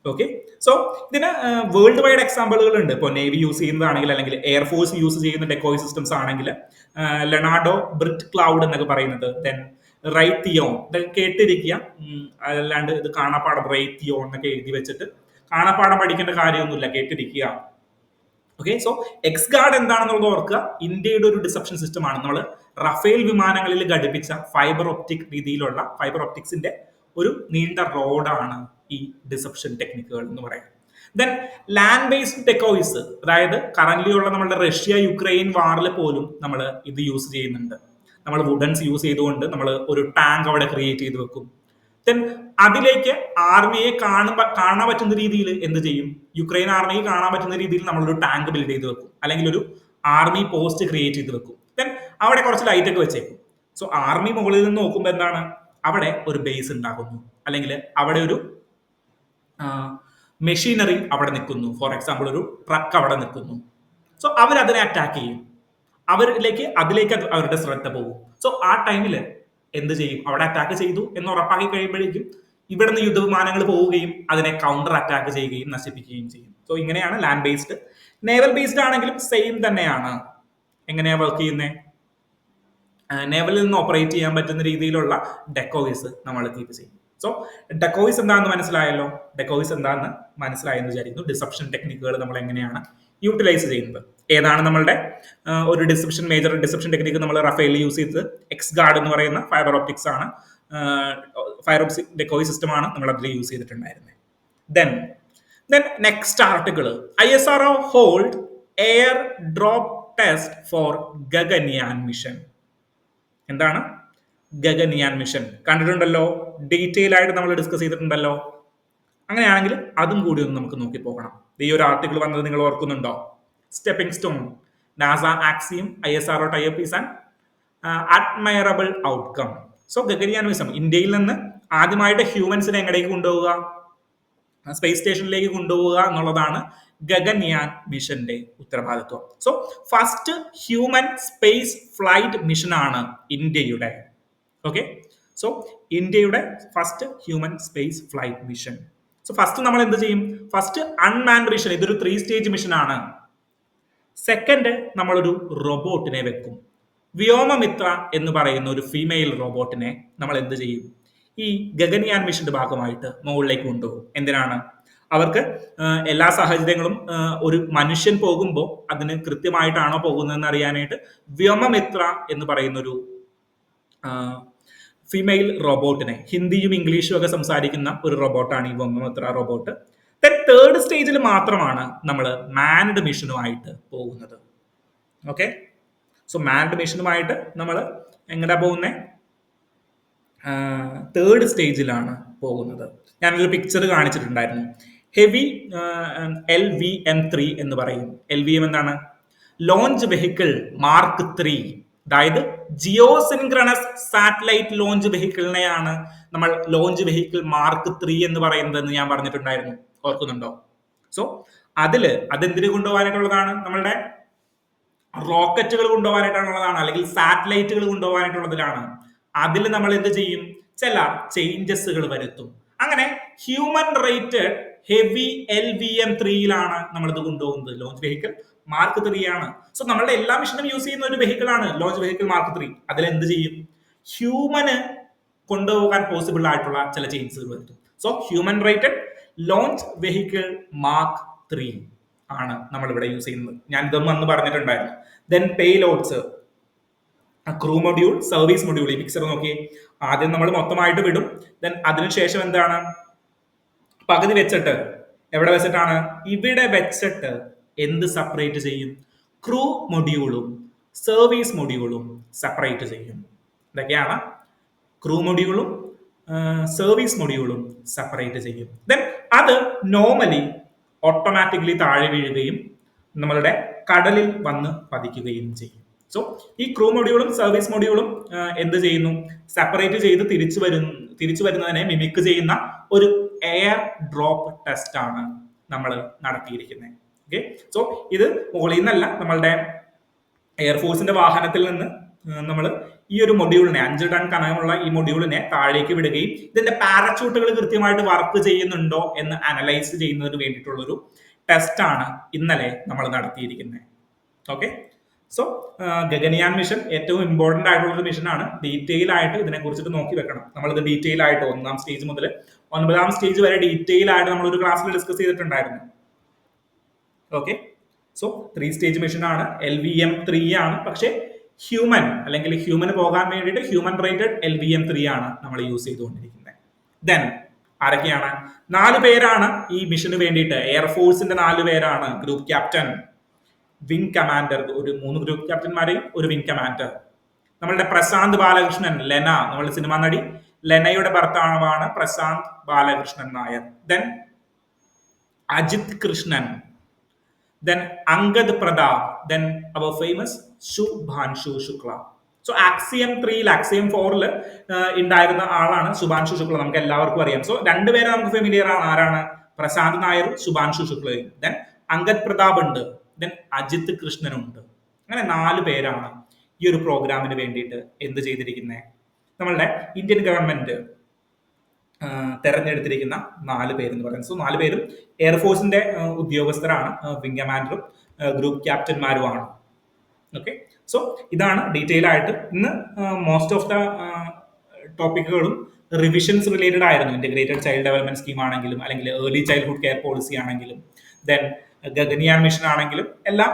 ഓക്കെ, സോ ഇതിന് വേൾഡ് വൈഡ് എക്സാമ്പിളുകൾ ഉണ്ട്. ഇപ്പോൾ നേവി യൂസ് ചെയ്യുന്നതാണെങ്കിൽ അല്ലെങ്കിൽ എയർഫോഴ്സ് യൂസ് ചെയ്യുന്ന ഡെക്കോയ് സിസ്റ്റംസ് ആണെങ്കിൽ ലെനാർഡോ ബ്രിറ്റ് ക്ലൗഡ് എന്നൊക്കെ പറയുന്നത്, ദെൻ റൈത്തിയോൺ, ഇതൊക്കെ കേട്ടിരിക്കുക. അല്ലാണ്ട് ഇത് കാണാപ്പാടം റൈത്തിയോൺ എന്നൊക്കെ എഴുതി വെച്ചിട്ട് കാണാപ്പാടം പഠിക്കേണ്ട കാര്യമൊന്നുമില്ല, കേട്ടിരിക്കുക. ഓക്കെ, സോ എക്സ് ഗാർഡ് എന്താണെന്നുള്ളത് ഓർക്കുക. ഇന്ത്യയുടെ ഒരു ഡിസപ്ഷൻ സിസ്റ്റം ആണ്. നമ്മൾ റഫേൽ വിമാനങ്ങളിൽ ഘടിപ്പിച്ച ഫൈബർ ഒപ്റ്റിക് രീതിയിലുള്ള ഫൈബർ ഒപ്റ്റിക്സിന്റെ ഒരു നീണ്ട റോഡാണ് ഈ ഡിസപ്ഷൻ ടെക്നിക്കുകൾ എന്ന് പറയുന്നത്. ദെൻ ലാൻഡ് ബേസ്ഡ് ടെക്കോയിസ്, അതായത് കറന്റ്ലി ഉള്ള നമ്മുടെ റഷ്യ യുക്രൈൻ വാറിൽ പോലും നമ്മൾ ഇത് യൂസ് ചെയ്യുന്നുണ്ട്. നമ്മൾ വുഡൻസ് യൂസ് ചെയ്തുകൊണ്ട് നമ്മൾ ഒരു ടാങ്ക് അവിടെ ക്രിയേറ്റ് ചെയ്ത് വെക്കും. ദെൻ അതിലേക്ക് ആർമിയെ കാണാൻ പറ്റുന്ന രീതിയിൽ എന്ത് ചെയ്യും, യുക്രൈൻ ആർമിയെ കാണാൻ പറ്റുന്ന രീതിയിൽ നമ്മളൊരു ടാങ്ക് ബിൽഡ് ചെയ്ത് വെക്കും, അല്ലെങ്കിൽ ഒരു ആർമി പോസ്റ്റ് ക്രിയേറ്റ് ചെയ്ത് വെക്കും. ദെൻ അവിടെ കുറച്ച് ലൈറ്റ് ഒക്കെ വെച്ചേക്കും. സോ ആർമി മുകളിൽ നിന്ന് നോക്കുമ്പോൾ എന്താണ്, അവിടെ ഒരു ബേസ് ഉണ്ടാകുന്നു, അല്ലെങ്കിൽ അവിടെ ഒരു മെഷീനറി അവിടെ നിൽക്കുന്നു. ഫോർ എക്സാമ്പിൾ ഒരു ട്രക്ക് അവിടെ നിൽക്കുന്നു. സോ അവരതിനെ അറ്റാക്ക് ചെയ്യും, അതിലേക്ക് അവരുടെ ശ്രദ്ധ പോകും. സോ ആ ടൈമിൽ എന്ത് ചെയ്യും, അവിടെ അറ്റാക്ക് ചെയ്തു എന്ന് ഉറപ്പാക്കി കഴിയുമ്പോഴേക്കും ഇവിടുന്ന് യുദ്ധവിമാനങ്ങൾ പോവുകയും അതിനെ കൗണ്ടർ അറ്റാക്ക് ചെയ്യുകയും നശിപ്പിക്കുകയും ചെയ്യും. സോ ഇങ്ങനെയാണ് ലാൻഡ് ബേസ്ഡ്. നേവൽ ബേസ്ഡ് ആണെങ്കിലും സെയിം തന്നെയാണ്. എങ്ങനെയാ വർക്ക് ചെയ്യുന്നത്, നേവലിൽ നിന്ന് ഓപ്പറേറ്റ് ചെയ്യാൻ പറ്റുന്ന രീതിയിലുള്ള ഡെക്കോയിസ് നമ്മൾ കീപ്പ് ചെയ്യും. സോ ഡെക്കോയിസ് എന്താണെന്ന് മനസ്സിലായല്ലോ. ഡെക്കോയിസ് എന്താണെന്ന് മനസ്സിലായെന്ന് വിചാരിക്കുന്നു. ഡിസപ്ഷൻ ടെക്നിക്കുകൾ നമ്മൾ എങ്ങനെയാണ് യൂട്ടിലൈസ് ചെയ്യുന്നത്, ഏതാണ് നമ്മളുടെ ഒരു മേജർ ഡിസപ്ഷൻ ടെക്നിക്ക് നമ്മൾ റഫേലിൽ യൂസ് ചെയ്തത് എക്സ് ഗാർഡ് എന്ന് പറയുന്ന ഫൈബർ ഒപ്റ്റിക്സ് ആണ്, ഫൈബർ ഒപ്റ്റിക് ഡെക്കോയ് സിസ്റ്റം ആണ് നമ്മൾ അതിൽ യൂസ് ചെയ്തിട്ടുണ്ടായിരുന്നത്. Then next article, ISRO hold air drop test for Gaganyaan mission. എന്താണ് ഗഗൻയാൻ മിഷൻ? കണ്ടിട്ടുണ്ടല്ലോ, ഡീറ്റെയിൽ ആയിട്ട് നമ്മൾ ഡിസ്കസ് ചെയ്തിട്ടുണ്ടല്ലോ. അങ്ങനെയാണെങ്കിൽ അതും കൂടി ഒന്ന് നമുക്ക് നോക്കി പോകണം. ഈ ഒരു ആർട്ടിക്കിൾ വന്നത് നിങ്ങൾ ഓർക്കുന്നുണ്ടോ? Stepping stone, NASA axiom, ISRO type is an admirable outcome. So Gaganyaan mission ഇന്ത്യയിൽ നിന്ന് ആദ്യമായിട്ട് ഹ്യൂമൻസിനെ എങ്ങടേക്ക് കൊണ്ടുപോവുക, സ്പേസ് സ്റ്റേഷനിലേക്ക് കൊണ്ടുപോവുക എന്നുള്ളതാണ് ഗഗൻയാൻ മിഷന്റെ ഉത്തരവാദിത്വം. So first human space flight mission ആണ് ഇന്ത്യയുടെ. ഓക്കെ, സോ ഇന്ത്യയുടെ first human space flight mission. So first നമ്മൾ എന്ത് ചെയ്യും, ഫസ്റ്റ് അൺമാൻഡ് മിഷൻ, ഇതൊരു 3 സ്റ്റേജ് മിഷൻ ആണ്. സെക്കൻഡ് നമ്മളൊരു റോബോട്ടിനെ വെക്കും. വ്യോമമിത്ര എന്ന് പറയുന്ന ഒരു ഫീമെയിൽ റോബോട്ടിനെ നമ്മൾ എന്ത് ചെയ്യും, ഈ ഗഗൻയാൻ മിഷന്റെ ഭാഗമായിട്ട് മുകളിലേക്ക് കൊണ്ടുപോകും. എന്തിനാണ്, അവർക്ക് എല്ലാ സാഹചര്യങ്ങളും ഒരു മനുഷ്യൻ പോകുമ്പോൾ അതിന് കൃത്യമായിട്ടാണോ പോകുന്നതെന്ന് അറിയാനായിട്ട് വ്യോമമിത്ര എന്ന് പറയുന്ന ഒരു ഫീമെയിൽ റോബോട്ടിനെ, ഹിന്ദിയും ഇംഗ്ലീഷും ഒക്കെ സംസാരിക്കുന്ന ഒരു റോബോട്ടാണ് ഈ വ്യോമമിത്ര റോബോട്ട്. തേർഡ് സ്റ്റേജിൽ മാത്രമാണ് നമ്മൾ മാൻഡ് മിഷനുമായിട്ട് പോകുന്നത്. ഓക്കെ, സോ മാൻഡ് മിഷനുമായിട്ട് നമ്മൾ എങ്ങനെയാ പോകുന്നത്, തേർഡ് സ്റ്റേജിലാണ് പോകുന്നത്. ഞാനൊരു പിക്ചർ കാണിച്ചിട്ടുണ്ടായിരുന്നു. ഹെവി LVM-3 എന്ന് പറയും. LVM എന്താണ്, ലോഞ്ച് വെഹിക്കിൾ മാർക്ക് 3, അതായത് ജിയോസിൻക്രണസ് സാറ്റലൈറ്റ് ലോഞ്ച് വെഹിക്കിളിനെയാണ് നമ്മൾ ലോഞ്ച് വെഹിക്കിൾ മാർക്ക് 3 എന്ന് പറയുന്നത് ഞാൻ പറഞ്ഞിട്ടുണ്ടായിരുന്നു, ഓർക്കുന്നുണ്ടോ? സോ അതെന്തിനു കൊണ്ടുപോകാനായിട്ടുള്ളതാണ്, നമ്മളുടെ റോക്കറ്റുകൾ കൊണ്ടുപോകാനായിട്ടുള്ളതാണ്, അല്ലെങ്കിൽ സാറ്റലൈറ്റുകൾ കൊണ്ടുപോകാനായിട്ടുള്ളതിലാണ്. അതിൽ നമ്മൾ എന്ത് ചെയ്യും, ചില ചേഞ്ചസുകൾ വരുത്തും. അങ്ങനെ ഹ്യൂമൻ റേറ്റഡ് ഹെവി LVM-3യിലാണ് നമ്മൾ ഇത് കൊണ്ടുപോകുന്നത്. ലോഞ്ച് വെഹിക്കിൾ മാർക്ക് 3 ആണ്. സോ നമ്മളുടെ എല്ലാ മിഷനും യൂസ് ചെയ്യുന്ന ഒരു വെഹിക്കിൾ ആണ് ലോഞ്ച് വെഹിക്കിൾ മാർക്ക് 3. അതിൽ എന്ത് ചെയ്യും, ഹ്യൂമന് കൊണ്ടുപോകാൻ പോസിബിൾ ആയിട്ടുള്ള ചില ചേഞ്ചസുകൾ വരുത്തും. So human rated launch vehicle mark 3 ആണ് നമ്മൾ ഇവിടെ യൂസ് ചെയ്യുന്നത്. ഞാൻ ഇതൊന്നും അന്ന് പറഞ്ഞിട്ടുണ്ടായിരുന്നു. Then payloads, crew module, service module. ഈ പിക്ചർ നോക്കി, ആദ്യം നമ്മൾ മൊത്തമായിട്ട് വിടും. ദെൻ അതിനുശേഷം എന്താണ്, പകുതി വെച്ചിട്ട് എവിടെ വെച്ചിട്ടാണ്, ഇവിടെ വെച്ചിട്ട് എന്ത് സെപ്പറേറ്റ് ചെയ്യും, ക്രൂ മൊഡ്യൂളും സർവീസ് മൊഡ്യൂളും സെപ്പറേറ്റ് ചെയ്യും. ഇതൊക്കെയാണ് ക്രൂ മൊഡ്യൂളും സർവീസ് മൊഡ്യൂളും സെപ്പറേറ്റ് ചെയ്യും. ദെൻ അത് നോർമലി ഓട്ടോമാറ്റിക്കലി താഴെ വീഴുകയും നമ്മളുടെ കടലിൽ വന്ന് പതിക്കുകയും ചെയ്യും. സോ ഈ ക്രൂ മൊഡ്യൂളും സർവീസ് മൊഡ്യൂളും എന്ത് ചെയ്യുന്നു, സെപ്പറേറ്റ് ചെയ്ത് തിരിച്ചു വരുന്നതിനെ മിമിക് ചെയ്യുന്ന ഒരു എയർ ഡ്രോപ്പ് ടെസ്റ്റ് ആണ് നമ്മൾ നടത്തിയിരിക്കുന്നത്. ഓക്കെ, സോ ഇത് മുകളിൽ നിന്നല്ല, നമ്മളുടെ എയർഫോഴ്സിന്റെ വാഹനത്തിൽ നിന്ന് നമ്മൾ ഈ ഒരു മൊഡ്യൂളിനെ, 5 ടൺ കനമുള്ള ഈ മൊഡ്യൂളിനെ താഴേക്ക് വിടുകയും ഇതിന്റെ പാരച്യൂട്ടുകൾ കൃത്യമായിട്ട് വർക്ക് ചെയ്യുന്നുണ്ടോ എന്ന് അനലൈസ് ചെയ്യുന്നതിന് വേണ്ടിയിട്ടുള്ളൊരു ടെസ്റ്റ് ആണ് ഇന്നലെ നമ്മൾ നടത്തിയിരിക്കുന്നത്. ഓക്കെ, സോ ഗഗൻയാൻ മിഷൻ ഏറ്റവും ഇമ്പോർട്ടന്റ് ആയിട്ടുള്ള ഒരു മിഷനാണ്. ഡീറ്റെയിൽ ആയിട്ട് ഇതിനെ കുറിച്ചിട്ട് നോക്കി വെക്കണം. നമ്മളിത് ഡീറ്റെയിൽ ആയിട്ട് 1ാം സ്റ്റേജ് മുതൽ 9ാം സ്റ്റേജ് വരെ ഡീറ്റെയിൽ ആയിട്ട് നമ്മൾ ഒരു ക്ലാസ്സിൽ ഡിസ്കസ് ചെയ്തിട്ടുണ്ടായിരുന്നു. ഓക്കെ, സോ 3 സ്റ്റേജ് മിഷൻ ആണ്. LVM-3 ആണ്. പക്ഷേ ഹ്യൂമൻ അല്ലെങ്കിൽ ഹ്യൂമന് പോകാൻ വേണ്ടിയിട്ട് ഹ്യൂമൻ റേറ്റഡ് LVM-3 ആണ് നമ്മൾ യൂസ് ചെയ്തുകൊണ്ടിരിക്കുന്നത്. ദെൻ ആരൊക്കെയാണ്? 4 പേരാണ് ഈ മിഷന് വേണ്ടിയിട്ട്. എയർഫോഴ്സിന്റെ 4 പേരാണ്. ഗ്രൂപ്പ് ക്യാപ്റ്റൻ, വിംഗ് കമാൻഡർ, ഒരു 3 ഗ്രൂപ്പ് ക്യാപ്റ്റന്മാരെയും ഒരു വിംഗ് കമാൻഡർ. നമ്മളുടെ പ്രശാന്ത് ബാലകൃഷ്ണൻ, ലെന, നമ്മളുടെ സിനിമാ നടി ലെനയുടെ ഭർത്താവാണ് Prasanth Balakrishnan Nair. Then Ajit Krishnan, then Angad Pratap, then അവർ famous Shubhanshu Shukla. So Axiom 3 Axiom 4 ഉണ്ടായിരുന്ന ആളാണ് ശുഭാൻഷു ശുക്ല, നമുക്ക് എല്ലാവർക്കും അറിയാം. സോ 2 പേരെ നമുക്ക് ഫെമിലിയർ ആണ്. ആരാണ്? പ്രശാന്ത് നായരും ശുഭാൻഷു ശുക്ലയും. ദെൻ അങ്കദ് പ്രതാപ് ഉണ്ട്, ദെൻ അജിത് കൃഷ്ണനുണ്ട്. അങ്ങനെ 4 പേരാണ് ഈ ഒരു പ്രോഗ്രാമിന് വേണ്ടിയിട്ട് എന്ത് ചെയ്തിരിക്കുന്നത്? നമ്മളുടെ ഇന്ത്യൻ ഗവൺമെന്റ് തെരഞ്ഞെടുത്തിരിക്കുന്ന 4 പേരെന്ന് പറയുന്നത്. സോ 4 പേരും എയർഫോഴ്സിന്റെ ഉദ്യോഗസ്ഥരാണ്. വിംഗ് കമാൻഡറും ഗ്രൂപ്പ് ക്യാപ്റ്റന്മാരുമാണ്. ഓക്കെ, സോ ഇതാണ് ഡീറ്റെയിൽ ആയിട്ട്. ഇന്ന് മോസ്റ്റ് ഓഫ് ദ ടോപ്പിക്കുകളും റിവിഷൻസ് റിലേറ്റഡ് ആയിരുന്നു. ഇന്റഗ്രേറ്റഡ് ചൈൽഡ് ഡെവലപ്മെന്റ് സ്കീം ആണെങ്കിലും, അല്ലെങ്കിൽ ഏർലി ചൈൽഡ്ഹുഡ് കെയർ പോളിസി ആണെങ്കിലും, ദെൻ ഗഗൻയാൻ മിഷൻ ആണെങ്കിലും, എല്ലാം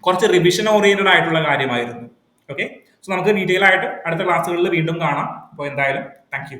കുറച്ച് റിവിഷൻ ഓറിയന്റഡ് ആയിട്ടുള്ള കാര്യമായിരുന്നു. ഓക്കെ, സോ നമുക്ക് ഡീറ്റെയിൽ ആയിട്ട് അടുത്ത ക്ലാസ്സുകളിൽ വീണ്ടും കാണാം. അപ്പോൾ എന്തായാലും താങ്ക് യു.